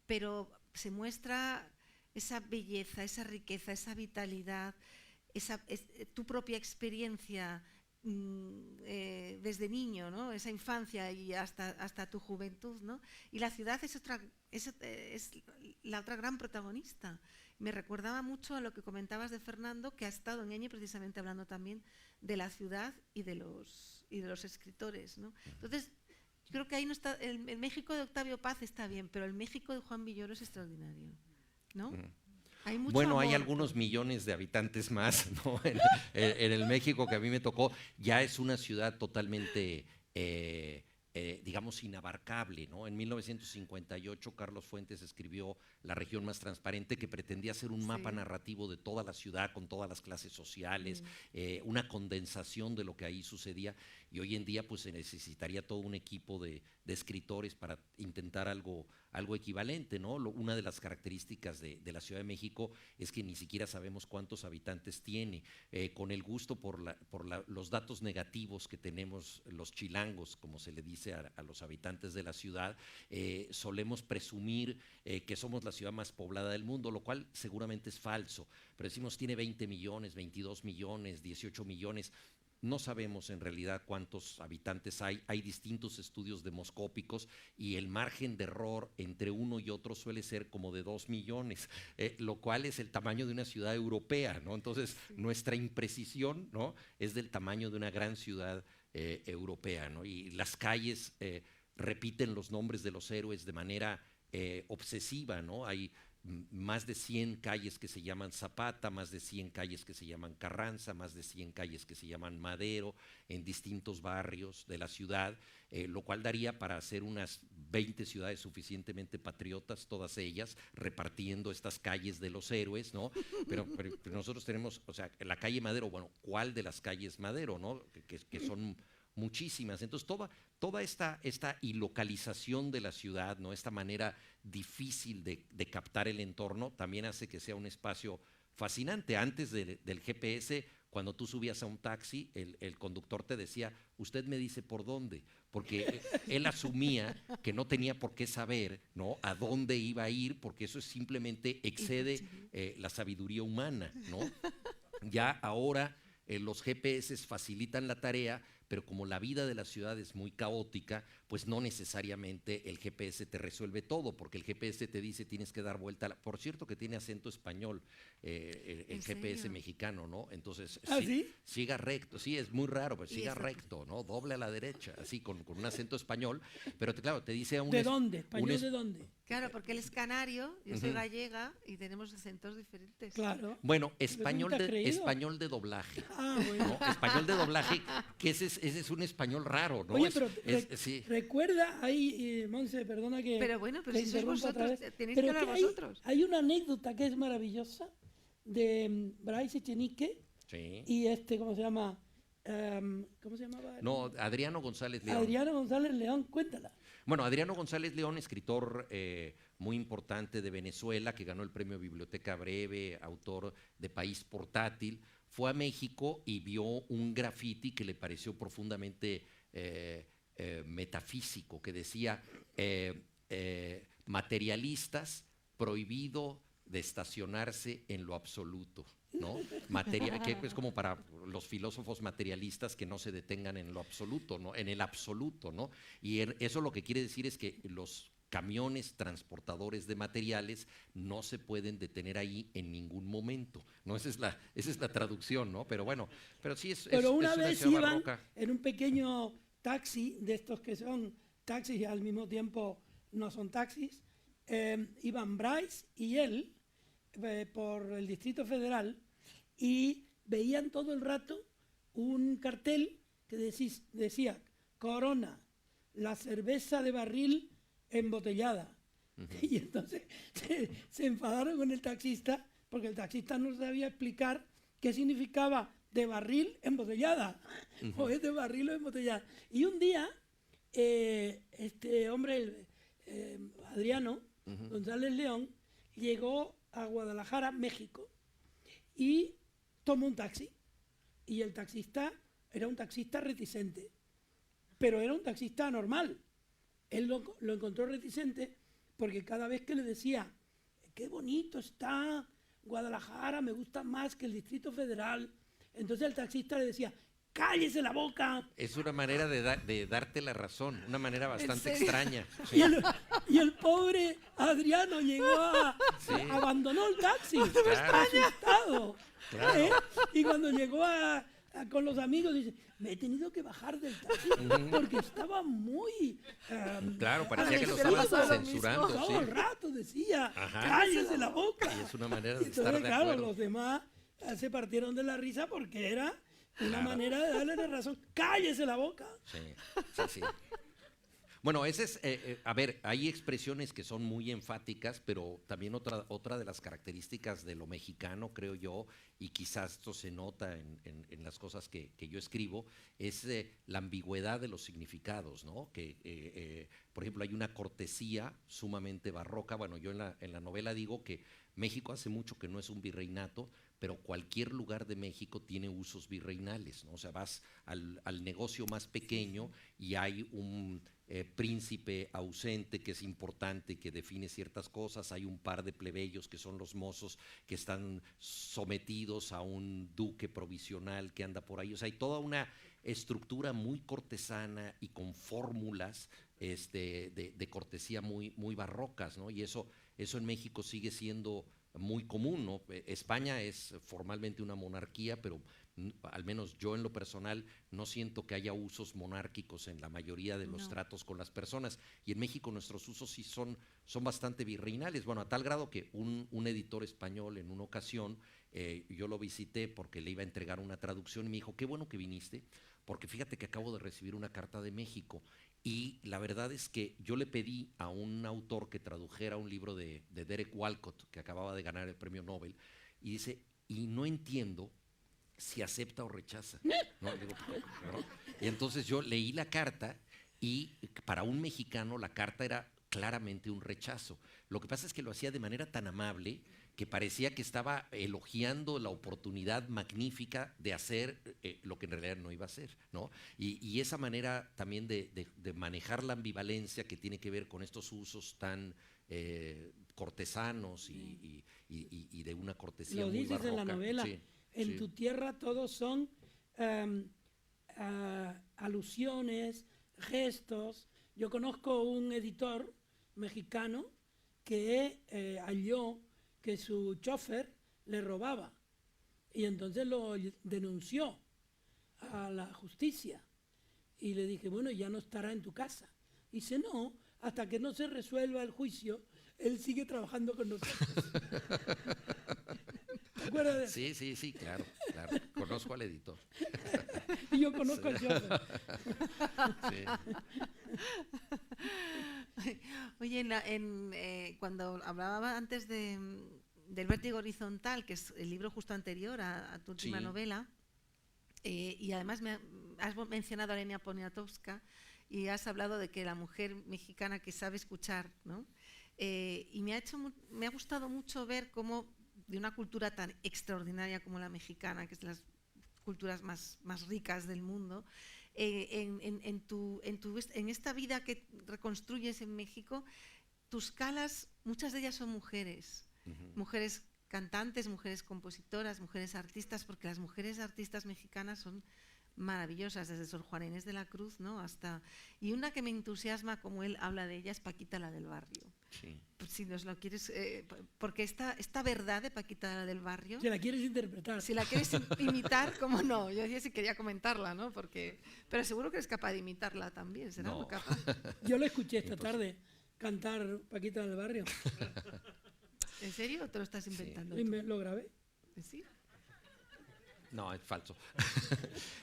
pero se muestra esa belleza, esa riqueza, esa vitalidad, tu propia experiencia desde niño, ¿no? Esa infancia y hasta tu juventud, ¿no? Y la ciudad es la otra gran protagonista. Me recordaba mucho a lo que comentabas de Fernando, que ha estado en Eñe precisamente hablando también de la ciudad y de los escritores, ¿no? Entonces, yo creo que ahí no está, el México de Octavio Paz está bien, pero el México de Juan Villoro es extraordinario, ¿no? Hay mucho bueno, amor, hay algunos millones de habitantes más, ¿no? En el México que a mí me tocó, ya es una ciudad totalmente digamos, inabarcable, ¿no? En 1958 Carlos Fuentes escribió La región más transparente, que pretendía ser un mapa narrativo de toda la ciudad, con todas las clases sociales, una condensación de lo que ahí sucedía, y hoy en día pues se necesitaría todo un equipo de escritores para intentar algo equivalente, ¿no? Una de las características de la Ciudad de México es que ni siquiera sabemos cuántos habitantes tiene. Con el gusto por los datos negativos que tenemos los chilangos, como se le dice a los habitantes de la ciudad, solemos presumir que somos la ciudad más poblada del mundo, lo cual seguramente es falso, pero decimos tiene 20 millones, 22 millones, 18 millones. No sabemos en realidad cuántos habitantes hay distintos estudios demoscópicos y el margen de error entre uno y otro suele ser como de 2 millones, lo cual es el tamaño de una ciudad europea, ¿no? Entonces, nuestra imprecisión, ¿no?, es del tamaño de una gran ciudad europea, ¿no? Y las calles repiten los nombres de los héroes de manera obsesiva, ¿no? Hay más de 100 calles que se llaman Zapata, más de 100 calles que se llaman Carranza, más de 100 calles que se llaman Madero, en distintos barrios de la ciudad, lo cual daría para hacer unas 20 ciudades suficientemente patriotas, todas ellas, repartiendo estas calles de los héroes, ¿no? Pero nosotros tenemos, o sea, la calle Madero, bueno, ¿cuál de las calles Madero, no? Que son muchísimas. Entonces, toda esta ilocalización de la ciudad, ¿no?, esta manera difícil de captar el entorno, también hace que sea un espacio fascinante. Antes del GPS, cuando tú subías a un taxi, el conductor te decía, usted me dice por dónde, porque él asumía que no tenía por qué saber, ¿no?, a dónde iba a ir, porque eso simplemente excede la sabiduría humana, ¿no? Ya ahora los GPS facilitan la tarea, pero como la vida de la ciudad es muy caótica, pues no necesariamente el GPS te resuelve todo, porque el GPS te dice tienes que dar vuelta. Por cierto que tiene acento español el GPS mexicano, ¿no? Entonces, ¿sí? Siga recto, sí, es muy raro, pero siga recto, ¿no? Doble a la derecha, así con un acento español, pero claro, te dice a un... ¿De dónde? ¿Español de dónde? Claro, porque él es canario, yo soy gallega y tenemos acentos diferentes. Claro. Bueno, español de doblaje. Ah, bueno. ¿No? Español de doblaje, que ese ese es un español raro, ¿no? Oye, pero sí. recuerda ahí, Monse, perdona que Pero bueno, pero te si sois interrumpa otra vosotros, vez, tenéis pero que hablar hay, vosotros. hay una anécdota que es maravillosa de Bryce Echenique Sí. y ¿cómo se llama? ¿Cómo se llamaba? No, Adriano González León. Adriano González León, cuéntala. Bueno, Adriano González León, escritor muy importante de Venezuela, que ganó el premio Biblioteca Breve, autor de País Portátil, fue a México y vio un graffiti que le pareció profundamente metafísico, que decía, materialistas, prohibido de estacionarse en lo absoluto, ¿no? Que es como para los filósofos materialistas que no se detengan en lo absoluto, ¿no? En el absoluto, ¿no? Y eso lo que quiere decir es que los camiones transportadores de materiales no se pueden detener ahí en ningún momento, ¿no? Esa es la traducción, ¿no? Pero bueno, pero sí Pero una es vez ciudad iban barroca. en un pequeño taxi, de estos que son taxis y al mismo tiempo no son taxis, iban Bryce y él por el Distrito Federal y veían todo el rato un cartel que decía Corona, la cerveza de barril embotellada. Y entonces se enfadaron con el taxista porque el taxista no sabía explicar qué significaba de barril embotellada o es de barril o embotellada. Y un día este hombre, Adriano González León, llegó a Guadalajara, México, y tomó un taxi. Y el taxista era un taxista reticente, pero era un taxista normal. Él lo encontró reticente porque cada vez que le decía, qué bonito está Guadalajara, me gusta más que el Distrito Federal, entonces el taxista le decía, cállese la boca. Es una manera de darte la razón, una manera bastante extraña. Sí. Y el pobre Adriano llegó abandonó el taxi, asustado. Claro. Y cuando llegó con los amigos, dice, me he tenido que bajar del taxi porque estaba muy... Claro, parecía que lo pero estaban pasaba lo censurando. todo Sí. el rato decía, Ajá. cállese la boca. Y es una manera Y de estar entonces, de claro, acuerdo. los demás se partieron de la risa porque era una Claro. manera de darle la razón. ¡Cállese la boca! Sí, sí, sí. Bueno, ese es, a ver, hay expresiones que son muy enfáticas, pero también otra de las características de lo mexicano, creo yo, y quizás esto se nota en las cosas que yo escribo, es la ambigüedad de los significados, ¿no? Que, por ejemplo, hay una cortesía sumamente barroca. Bueno, yo en la novela digo que México hace mucho que no es un virreinato, pero cualquier lugar de México tiene usos virreinales, ¿no? O sea, vas al negocio más pequeño y hay un príncipe ausente que es importante, que define ciertas cosas, hay un par de plebeyos que son los mozos que están sometidos a un duque provisional que anda por ahí, o sea, hay toda una estructura muy cortesana y con fórmulas de cortesía muy, muy barrocas, ¿no? Y eso en México sigue siendo muy común, ¿no? España es formalmente una monarquía, pero al menos yo en lo personal no siento que haya usos monárquicos en la mayoría de los tratos con las personas, y en México nuestros usos sí son bastante virreinales, bueno, a tal grado que un editor español en una ocasión, yo lo visité porque le iba a entregar una traducción y me dijo, qué bueno que viniste, porque fíjate que acabo de recibir una carta de México. Y la verdad es que yo le pedí a un autor que tradujera un libro de Derek Walcott, que acababa de ganar el premio Nobel, y dice, y no entiendo si acepta o rechaza. ¿No? Digo, ¿no? Y entonces yo leí la carta y para un mexicano la carta era claramente un rechazo. Lo que pasa es que lo hacía de manera tan amable que parecía que estaba elogiando la oportunidad magnífica de hacer lo que en realidad no iba a hacer, ¿no? Y esa manera también de manejar la ambivalencia que tiene que ver con estos usos tan cortesanos y de una cortesía Lo muy dices barroca. en la novela, Sí, en sí. tu tierra todos son alusiones, gestos. Yo conozco un editor mexicano que halló que su chofer le robaba y entonces lo denunció a la justicia y le dije, bueno, ya no estará en tu casa. Dice, no, hasta que no se resuelva el juicio, él sigue trabajando con nosotros. ¿Te acuerdas de eso? Sí, claro. Conozco al editor. Y yo conozco al chofer. Sí. Oye, cuando hablaba antes del vértigo horizontal, que es el libro justo anterior a tu última Sí. novela, y además has mencionado a Lenia Poniatowska y has hablado de que la mujer mexicana que sabe escuchar, ¿no? Y me ha gustado mucho ver cómo de una cultura tan extraordinaria como la mexicana, que es de las culturas más ricas del mundo, en esta vida que reconstruyes en México, tus calas, muchas de ellas son mujeres, mujeres cantantes, mujeres compositoras, mujeres artistas, porque las mujeres artistas mexicanas son maravillosas, desde Sor Juana Inés de la Cruz, ¿no? Y una que me entusiasma, como él habla de ella, es Paquita la del Barrio. Sí. Pues si nos lo quieres, porque esta verdad de Paquita la del Barrio, Si la quieres interpretar. si la quieres imitar, ¿cómo no? Yo decía si quería comentarla, ¿no? Pero seguro que eres capaz de imitarla también, ¿serás No. capaz? Yo lo escuché esta tarde cantar Paquita del Barrio. ¿En serio o te lo estás inventando? Y tú? lo grabé. ¿Sí? No, es falso.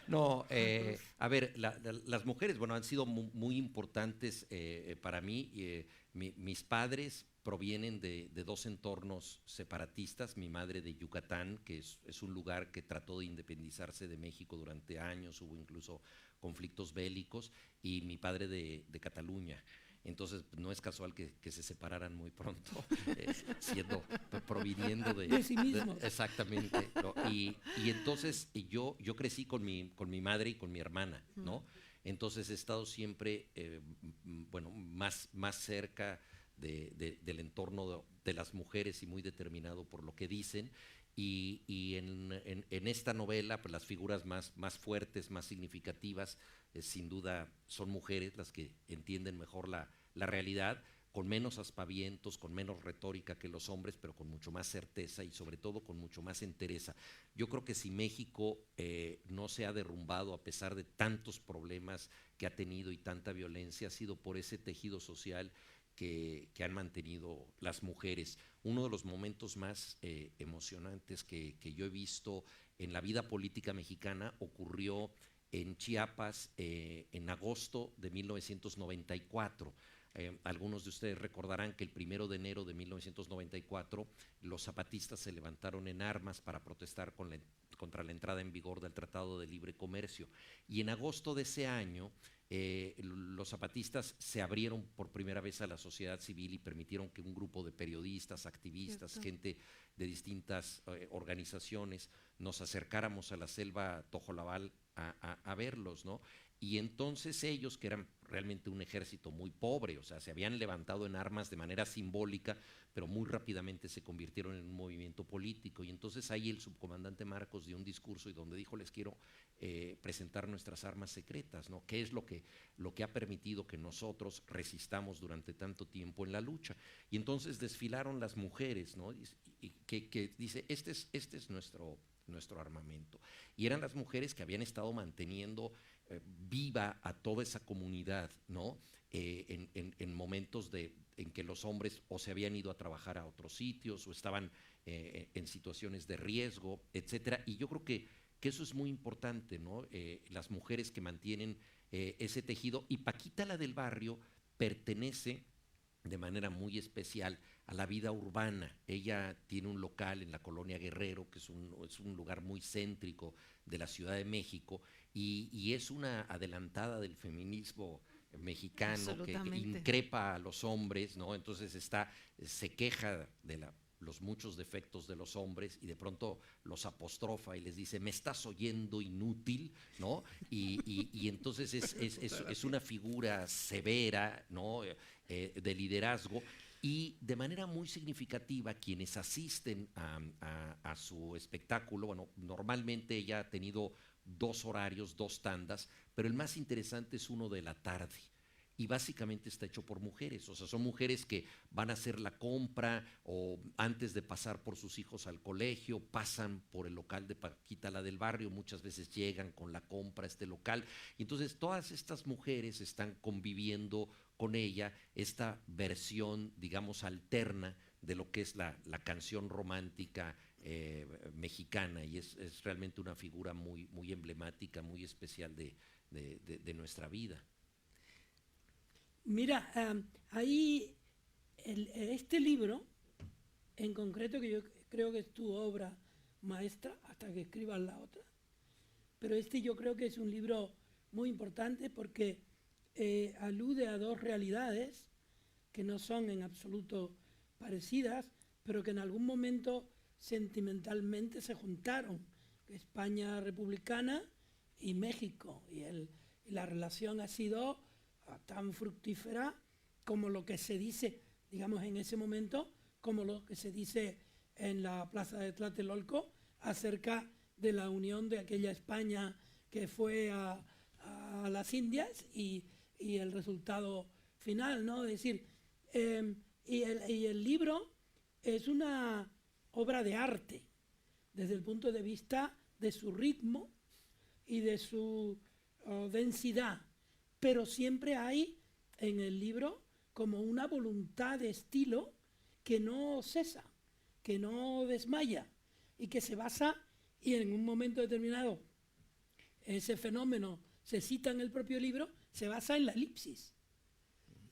No, a ver, las mujeres, bueno, han sido muy importantes para mí. Mis padres provienen de dos entornos separatistas. Mi madre de Yucatán, que es un lugar que trató de independizarse de México durante años, hubo incluso conflictos bélicos, y mi padre de Cataluña. Entonces, no es casual que se separaran muy pronto, proviniendo De sí mismos. exactamente. ¿No? Y entonces yo crecí con mi madre y con mi hermana, ¿no? Entonces he estado siempre, bueno, más cerca del entorno de las mujeres y muy determinado por lo que dicen. Y en esta novela, pues las figuras más fuertes, más significativas, sin duda son mujeres las que entienden mejor la realidad, con menos aspavientos, con menos retórica que los hombres, pero con mucho más certeza y sobre todo con mucho más entereza. Yo creo que si México no se ha derrumbado a pesar de tantos problemas que ha tenido y tanta violencia, ha sido por ese tejido social que han mantenido las mujeres. Uno de los momentos más emocionantes que yo he visto en la vida política mexicana ocurrió en Chiapas en agosto de 1994. Algunos de ustedes recordarán que el 1 de enero de 1994 los zapatistas se levantaron en armas para protestar contra la entrada en vigor del Tratado de Libre Comercio. Y en agosto de ese año, los zapatistas se abrieron por primera vez a la sociedad civil y permitieron que un grupo de periodistas, activistas, Cierto. gente de distintas organizaciones, nos acercáramos a la selva Tojolabal a verlos, ¿no? Y entonces ellos, que eran realmente un ejército muy pobre, o sea, se habían levantado en armas de manera simbólica, pero muy rápidamente se convirtieron en un movimiento político. Y entonces ahí el subcomandante Marcos dio un discurso y donde dijo: les quiero presentar nuestras armas secretas, ¿no? ¿Qué es lo que ha permitido que nosotros resistamos durante tanto tiempo en la lucha? Y entonces desfilaron las mujeres, ¿no? Y que dice, este es nuestro armamento. Y eran las mujeres que habían estado manteniendo viva a toda esa comunidad, ¿no? En momentos en que los hombres o se habían ido a trabajar a otros sitios o estaban en situaciones de riesgo, etcétera. Y yo creo que eso es muy importante, ¿no? Las mujeres que mantienen ese tejido. Y Paquita la del Barrio pertenece de manera muy especial a la vida urbana. Ella tiene un local en la colonia Guerrero, que es un lugar muy céntrico de la Ciudad de México, y es una adelantada del feminismo mexicano que increpa a los hombres, ¿no? Entonces se queja de los muchos defectos de los hombres y de pronto los apostrofa y les dice: me estás oyendo, inútil, ¿no? Y entonces es una figura severa, ¿no? De liderazgo. Y de manera muy significativa, quienes asisten a su espectáculo, bueno, normalmente ella ha tenido 2 horarios, 2 tandas, pero el más interesante es uno de la tarde. Y básicamente está hecho por mujeres, o sea, son mujeres que van a hacer la compra o antes de pasar por sus hijos al colegio, pasan por el local de Paquita la del Barrio, muchas veces llegan con la compra a este local. Y entonces todas estas mujeres están conviviendo con ella, esta versión, digamos, alterna de lo que es la canción romántica mexicana, y es realmente una figura muy, muy emblemática, muy especial de nuestra vida. Mira, ahí este libro, en concreto, que yo creo que es tu obra maestra, hasta que escribas la otra, pero este yo creo que es un libro muy importante porque alude a dos realidades que no son en absoluto parecidas, pero que en algún momento sentimentalmente se juntaron, España republicana y México, y la relación ha sido tan fructífera como lo que se dice, digamos, en ese momento, como lo que se dice en la plaza de Tlatelolco acerca de la unión de aquella España que fue a las Indias y el resultado final, ¿no? Es decir, y el libro es una obra de arte desde el punto de vista de su ritmo y de su densidad, pero siempre hay en el libro como una voluntad de estilo que no cesa, que no desmaya y que se basa, y en un momento determinado ese fenómeno se cita en el propio libro, se basa en la elipsis.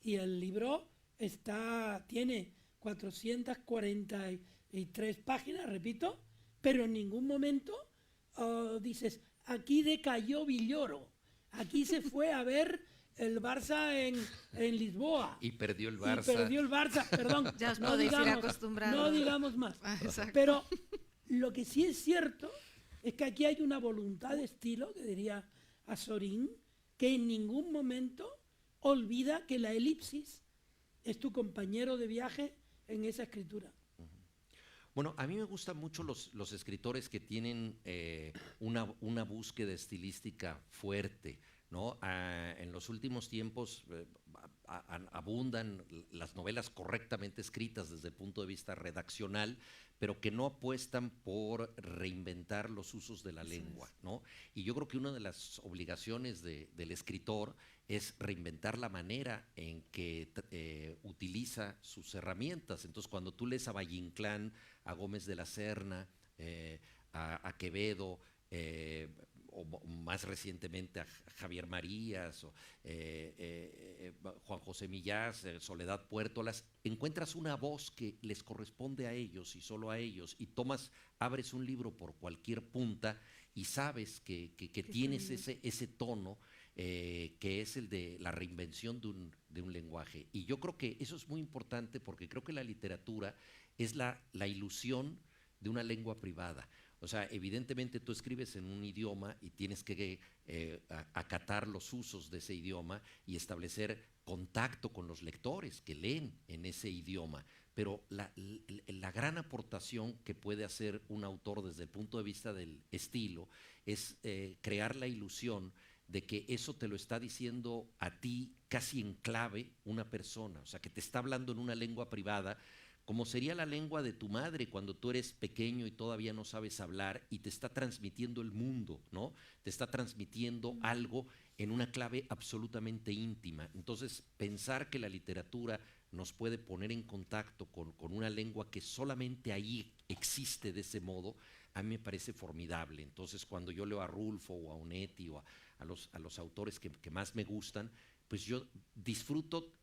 Y el libro tiene 443 páginas, repito, pero en ningún momento dices, aquí decayó Villoro, aquí se fue a ver el Barça en Lisboa. Y perdió el Barça. Perdón. Ya os podéis ir acostumbrando. No digamos más. Exacto. Pero lo que sí es cierto es que aquí hay una voluntad de estilo, que diría Azorín, que en ningún momento olvida que la elipsis es tu compañero de viaje en esa escritura. Bueno, a mí me gustan mucho los escritores que tienen una búsqueda estilística fuerte, ¿no? En los últimos tiempos abundan las novelas correctamente escritas desde el punto de vista redaccional, pero que no apuestan por reinventar los usos de la lengua, ¿no? Y yo creo que una de las obligaciones del escritor es reinventar la manera en que utiliza sus herramientas. Entonces, cuando tú lees a Valle Inclán, a Gómez de la Serna, a Quevedo, o más recientemente a Javier Marías, o Juan José Millás, Soledad Puertolas, encuentras una voz que les corresponde a ellos y solo a ellos, y abres un libro por cualquier punta y sabes que tienes ese tono que es el de la reinvención de un lenguaje. Y yo creo que eso es muy importante, porque creo que la literatura es la ilusión de una lengua privada. O sea, evidentemente tú escribes en un idioma y tienes que acatar los usos de ese idioma y establecer contacto con los lectores que leen en ese idioma. Pero la gran aportación que puede hacer un autor desde el punto de vista del estilo es crear la ilusión de que eso te lo está diciendo a ti casi en clave una persona, o sea, que te está hablando en una lengua privada, como sería la lengua de tu madre cuando tú eres pequeño y todavía no sabes hablar, y te está transmitiendo el mundo, ¿no? Te está transmitiendo algo en una clave absolutamente íntima. Entonces, pensar que la literatura nos puede poner en contacto con una lengua que solamente ahí existe de ese modo, a mí me parece formidable. Entonces, cuando yo leo a Rulfo o a Onetti o a los autores que más me gustan, pues yo disfruto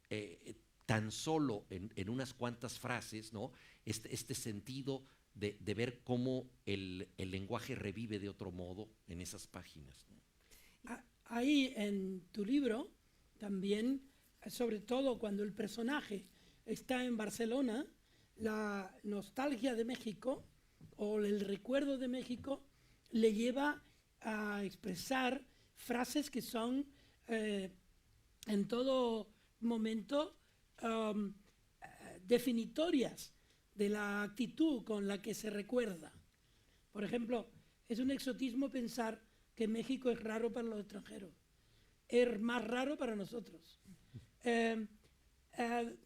tan solo en unas cuantas frases, ¿no? Este sentido de ver cómo el lenguaje revive de otro modo en esas páginas, ¿no? Ahí en tu libro también, sobre todo cuando el personaje está en Barcelona, la nostalgia de México o el recuerdo de México le lleva a expresar frases que son en todo momento definitorias de la actitud con la que se recuerda. Por ejemplo, es un exotismo pensar que México es raro para los extranjeros, es más raro para nosotros.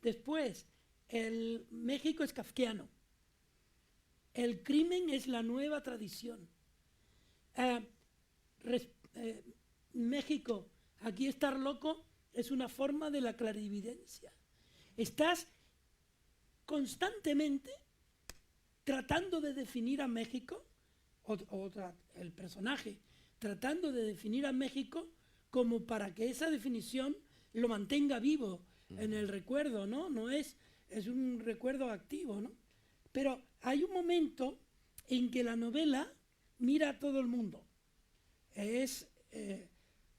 Después, el México es kafkiano, el crimen es la nueva tradición. México, aquí estar loco es una forma de la clarividencia. Estás constantemente tratando de definir a México, el personaje, tratando de definir a México como para que esa definición lo mantenga vivo en el recuerdo, ¿no? No es un recuerdo activo, ¿no? Pero hay un momento en que la novela mira a todo el mundo. Es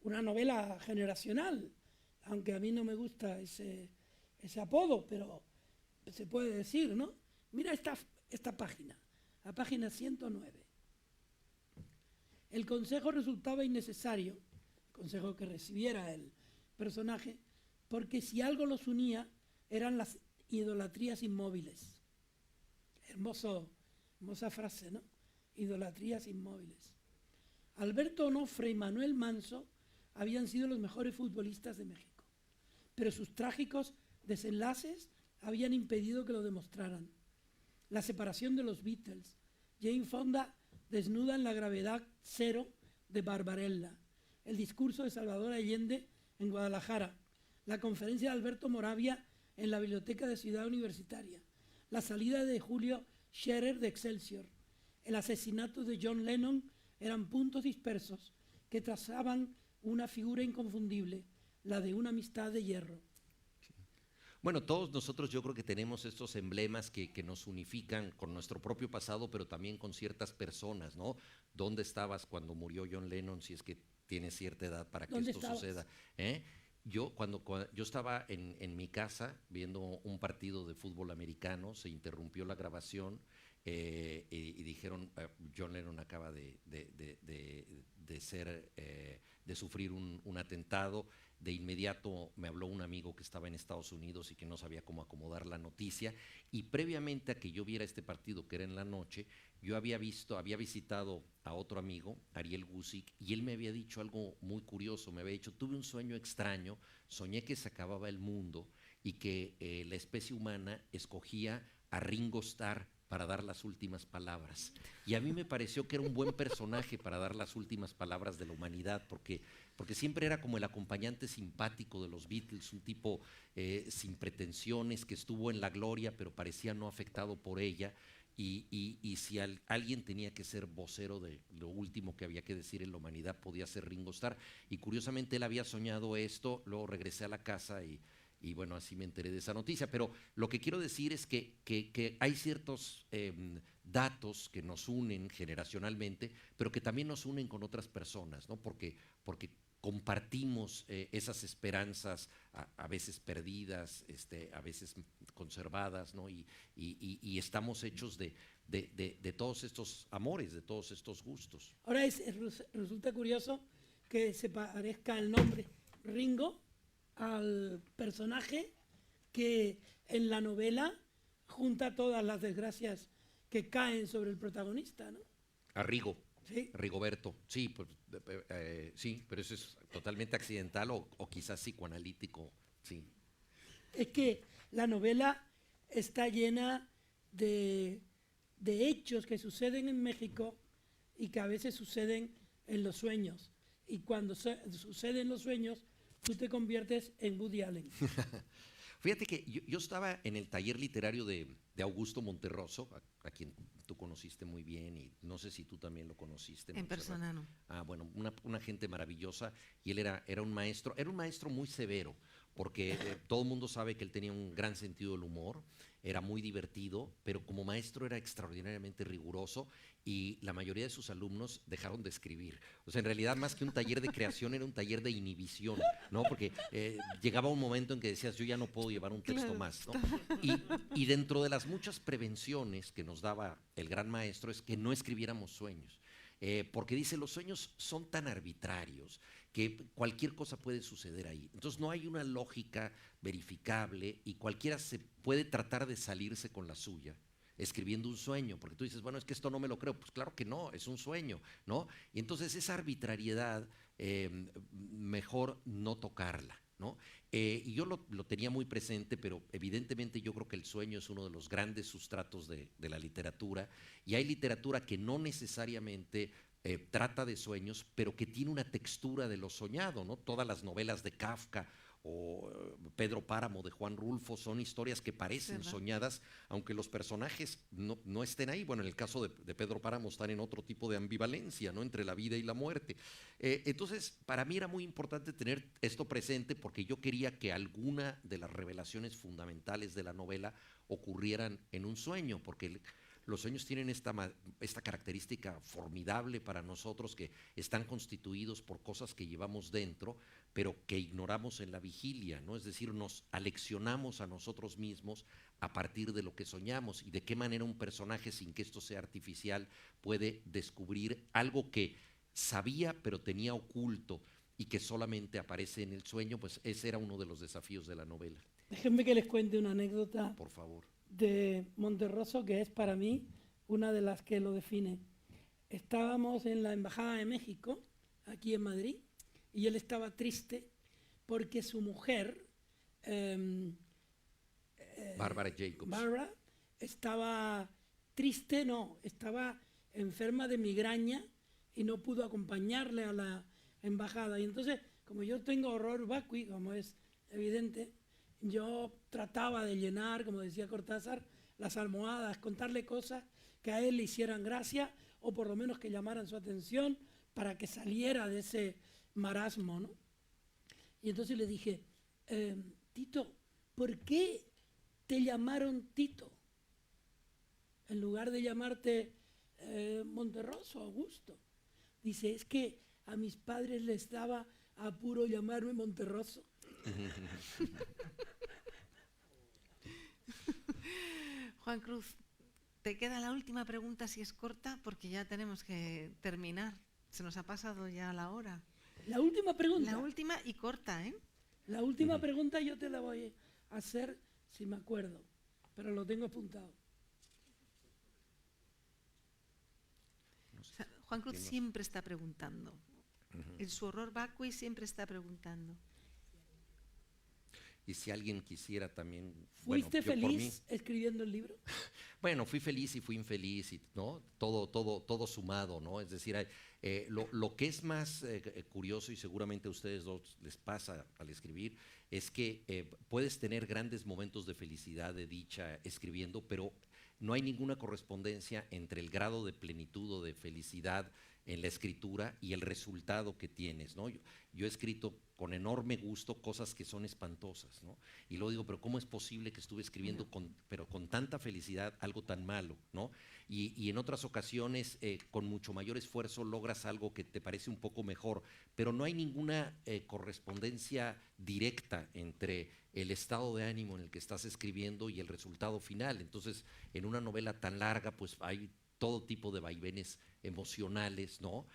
una novela generacional, aunque a mí no me gusta ese apodo, pero se puede decir, ¿no? Mira esta página, la página 109. El consejo resultaba innecesario, el consejo que recibiera el personaje, porque si algo los unía eran las idolatrías inmóviles. Hermosa frase, ¿no? Idolatrías inmóviles. Alberto Onofre y Manuel Manso habían sido los mejores futbolistas de México, pero sus trágicos desenlaces habían impedido que lo demostraran. La separación de los Beatles, Jane Fonda desnuda en la gravedad cero de Barbarella, el discurso de Salvador Allende en Guadalajara, la conferencia de Alberto Moravia en la Biblioteca de Ciudad Universitaria, la salida de Julio Scherer de Excelsior, el asesinato de John Lennon eran puntos dispersos que trazaban una figura inconfundible, la de una amistad de hierro. Bueno, todos nosotros yo creo que tenemos estos emblemas que nos unifican con nuestro propio pasado, pero también con ciertas personas, ¿no? ¿Dónde estabas cuando murió John Lennon, si es que tienes cierta edad para que esto suceda? Yo cuando yo estaba en mi casa viendo un partido de fútbol americano, se interrumpió la grabación y dijeron, John Lennon acaba de sufrir un atentado. De inmediato me habló un amigo que estaba en Estados Unidos y que no sabía cómo acomodar la noticia, y previamente a que yo viera este partido, que era en la noche, yo había visitado a otro amigo, Ariel Gusick, y él me había dicho algo muy curioso. Me había dicho: tuve un sueño extraño, soñé que se acababa el mundo y que la especie humana escogía a Ringo Starr para dar las últimas palabras. Y a mí me pareció que era un buen personaje para dar las últimas palabras de la humanidad, porque siempre era como el acompañante simpático de los Beatles, un tipo sin pretensiones, que estuvo en la gloria, pero parecía no afectado por ella. Y si alguien tenía que ser vocero de lo último que había que decir en la humanidad, podía ser Ringo Starr. Y curiosamente él había soñado esto, luego regresé a la casa y bueno, así me enteré de esa noticia. Pero lo que quiero decir es que hay ciertos datos que nos unen generacionalmente, pero que también nos unen con otras personas, ¿no? Porque compartimos esas esperanzas, a veces perdidas, a veces conservadas, ¿no? Y estamos hechos de todos estos amores, de todos estos gustos. Ahora resulta curioso que se parezca el nombre Ringo al personaje que en la novela junta todas las desgracias que caen sobre el protagonista, ¿no? A Rigo. Sí. Rigoberto, sí, pues, sí, pero eso es totalmente accidental o quizás psicoanalítico, sí. Es que la novela está llena de hechos que suceden en México y que a veces suceden en los sueños. Y cuando suceden los sueños, tú te conviertes en Woody Allen. Fíjate que yo estaba en el taller literario de Augusto Monterroso, a quien tú conociste muy bien, y no sé si tú también lo conociste. En persona no. Bueno, una gente maravillosa, y él era un maestro muy severo, porque todo el mundo sabe que él tenía un gran sentido del humor, era muy divertido, pero como maestro era extraordinariamente riguroso, y la mayoría de sus alumnos dejaron de escribir. O sea, en realidad, más que un taller de creación, era un taller de inhibición, ¿no? Porque llegaba un momento en que decías, yo ya no puedo llevar un texto más, ¿no? Y dentro de las muchas prevenciones que nos daba el gran maestro es que no escribiéramos sueños. Porque dice, los sueños son tan arbitrarios que cualquier cosa puede suceder ahí. Entonces no hay una lógica verificable y cualquiera se puede tratar de salirse con la suya escribiendo un sueño, porque tú dices, bueno, es que esto no me lo creo. Pues claro que no, es un sueño, ¿no? Y entonces esa arbitrariedad, mejor no tocarla, ¿no? Y yo lo tenía muy presente, pero evidentemente yo creo que el sueño es uno de los grandes sustratos de la literatura, y hay literatura que no necesariamente trata de sueños, pero que tiene una textura de lo soñado, ¿no? Todas las novelas de Kafka o Pedro Páramo de Juan Rulfo son historias que parecen ¿Verdad? soñadas, aunque los personajes no estén ahí. Bueno, en el caso de Pedro Páramo están en otro tipo de ambivalencia, ¿no? Entre la vida y la muerte. Entonces, para mí era muy importante tener esto presente porque yo quería que alguna de las revelaciones fundamentales de la novela ocurrieran en un sueño, porque los sueños tienen esta característica formidable para nosotros, que están constituidos por cosas que llevamos dentro, pero que ignoramos en la vigilia, ¿no? Es decir, nos aleccionamos a nosotros mismos a partir de lo que soñamos, y de qué manera un personaje, sin que esto sea artificial, puede descubrir algo que sabía pero tenía oculto y que solamente aparece en el sueño. Pues ese era uno de los desafíos de la novela. Déjenme que les cuente una anécdota Por favor. de Monterroso, que es para mí una de las que lo define. Estábamos en la Embajada de México, aquí en Madrid, y él estaba triste porque su mujer, Bárbara Jacobs. Barbara, estaba triste, no, estaba enferma de migraña y no pudo acompañarle a la embajada. Y entonces, como yo tengo horror vacui, como es evidente, yo trataba de llenar, como decía Cortázar, las almohadas, contarle cosas que a él le hicieran gracia o por lo menos que llamaran su atención para que saliera de ese marasmo, ¿no? Y entonces le dije, Tito, ¿por qué te llamaron Tito? En lugar de llamarte Monterroso, Augusto. Dice, es que a mis padres les daba apuro llamarme Monterroso. Juan Cruz, te queda la última pregunta, si es corta, porque ya tenemos que terminar. Se nos ha pasado ya la hora. La última pregunta. La última y corta, ¿eh? La última pregunta yo te la voy a hacer si me acuerdo, pero lo tengo apuntado. O sea, Juan Cruz siempre está preguntando. En su horror vacui siempre está preguntando. Y si alguien quisiera también... ¿Fuiste bueno, yo por feliz escribiendo el libro? Bueno, fui feliz y fui infeliz, y, ¿no? Todo sumado, ¿no? Es decir, lo que es más curioso, y seguramente a ustedes dos les pasa al escribir, es que puedes tener grandes momentos de felicidad, de dicha escribiendo, pero no hay ninguna correspondencia entre el grado de plenitud o de felicidad en la escritura y el resultado que tienes, ¿no? Yo he escrito con enorme gusto cosas que son espantosas, ¿no? Y luego digo, pero ¿cómo es posible que estuve escribiendo pero con tanta felicidad algo tan malo, ¿no? Y en otras ocasiones, con mucho mayor esfuerzo, logras algo que te parece un poco mejor, pero no hay ninguna correspondencia directa entre el estado de ánimo en el que estás escribiendo y el resultado final. Entonces, en una novela tan larga, pues hay todo tipo de vaivenes emocionales, ¿no?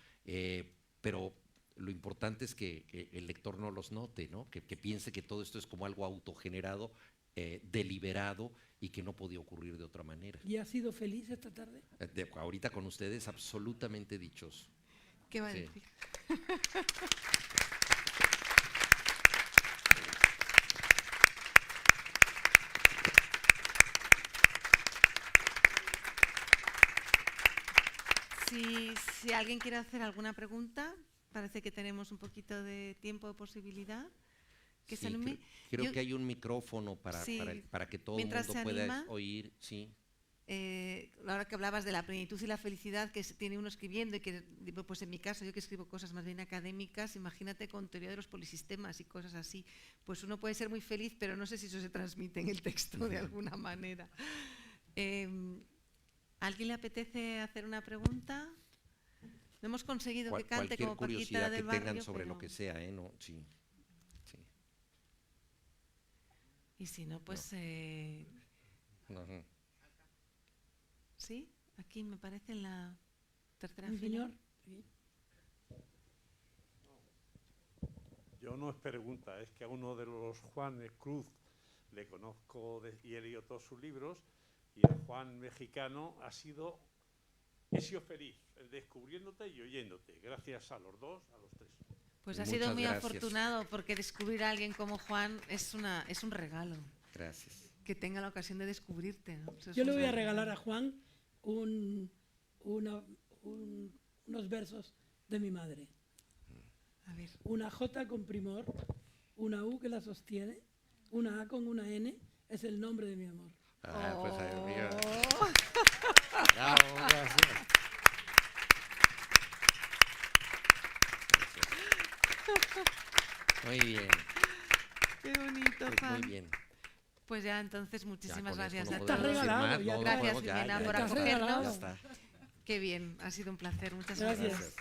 Pero lo importante es que el lector no los note, ¿no? Que piense que todo esto es como algo autogenerado, deliberado, y que no podía ocurrir de otra manera. ¿Y has sido feliz esta tarde? Ahorita con ustedes, absolutamente dichoso. ¿Qué va a Sí. decir? Si alguien quiere hacer alguna pregunta, parece que tenemos un poquito de tiempo de posibilidad. Que se Sí, anime. creo Yo- que hay un micrófono para, Sí, para que todo el mientras mundo se pueda anima. oír. Sí. Ahora que hablabas de la plenitud y la felicidad que tiene uno escribiendo, y que, pues en mi caso, yo que escribo cosas más bien académicas, imagínate con teoría de los polisistemas y cosas así, pues uno puede ser muy feliz, pero no sé si eso se transmite en el texto de alguna manera. ¿Alguien le apetece hacer una pregunta? No hemos conseguido que cante Cualquier como Paquita curiosidad que del barrio, tengan sobre pero- lo que sea, ¿eh? No, sí. Sí. Y si no, pues... Ujú. sí, aquí me parece en la tercera ¿Un fila. señor? Sí. Yo no es pregunta, es que a uno de los Juanes Cruz le conozco y he leído todos sus libros, y el Juan mexicano he sido feliz descubriéndote y oyéndote, gracias a los dos, a los tres. Pues ha Muchas sido muy gracias. afortunado, porque descubrir a alguien como Juan es un regalo. Gracias. Que tenga la ocasión de descubrirte, ¿no? Eso es Yo le un voy a regalo. regalar a Juan un unos versos de mi madre. A ver. Una J con primor, una U que la sostiene, una A con una N, es el nombre de mi amor. Ah, pues, amiga. Oh. Bravo, gracias. Muy bien, Qué bonito, pues Juan. muy bien. Pues ya entonces muchísimas Ya con gracias esto a no Estás todos. podemos decir regalado, más, ya no, está. Gracias, podemos, ya, Jimena, ya, por ya está. acogernos. acogernos. Ya está. Qué bien, ha sido un placer. Muchas Gracias. gracias.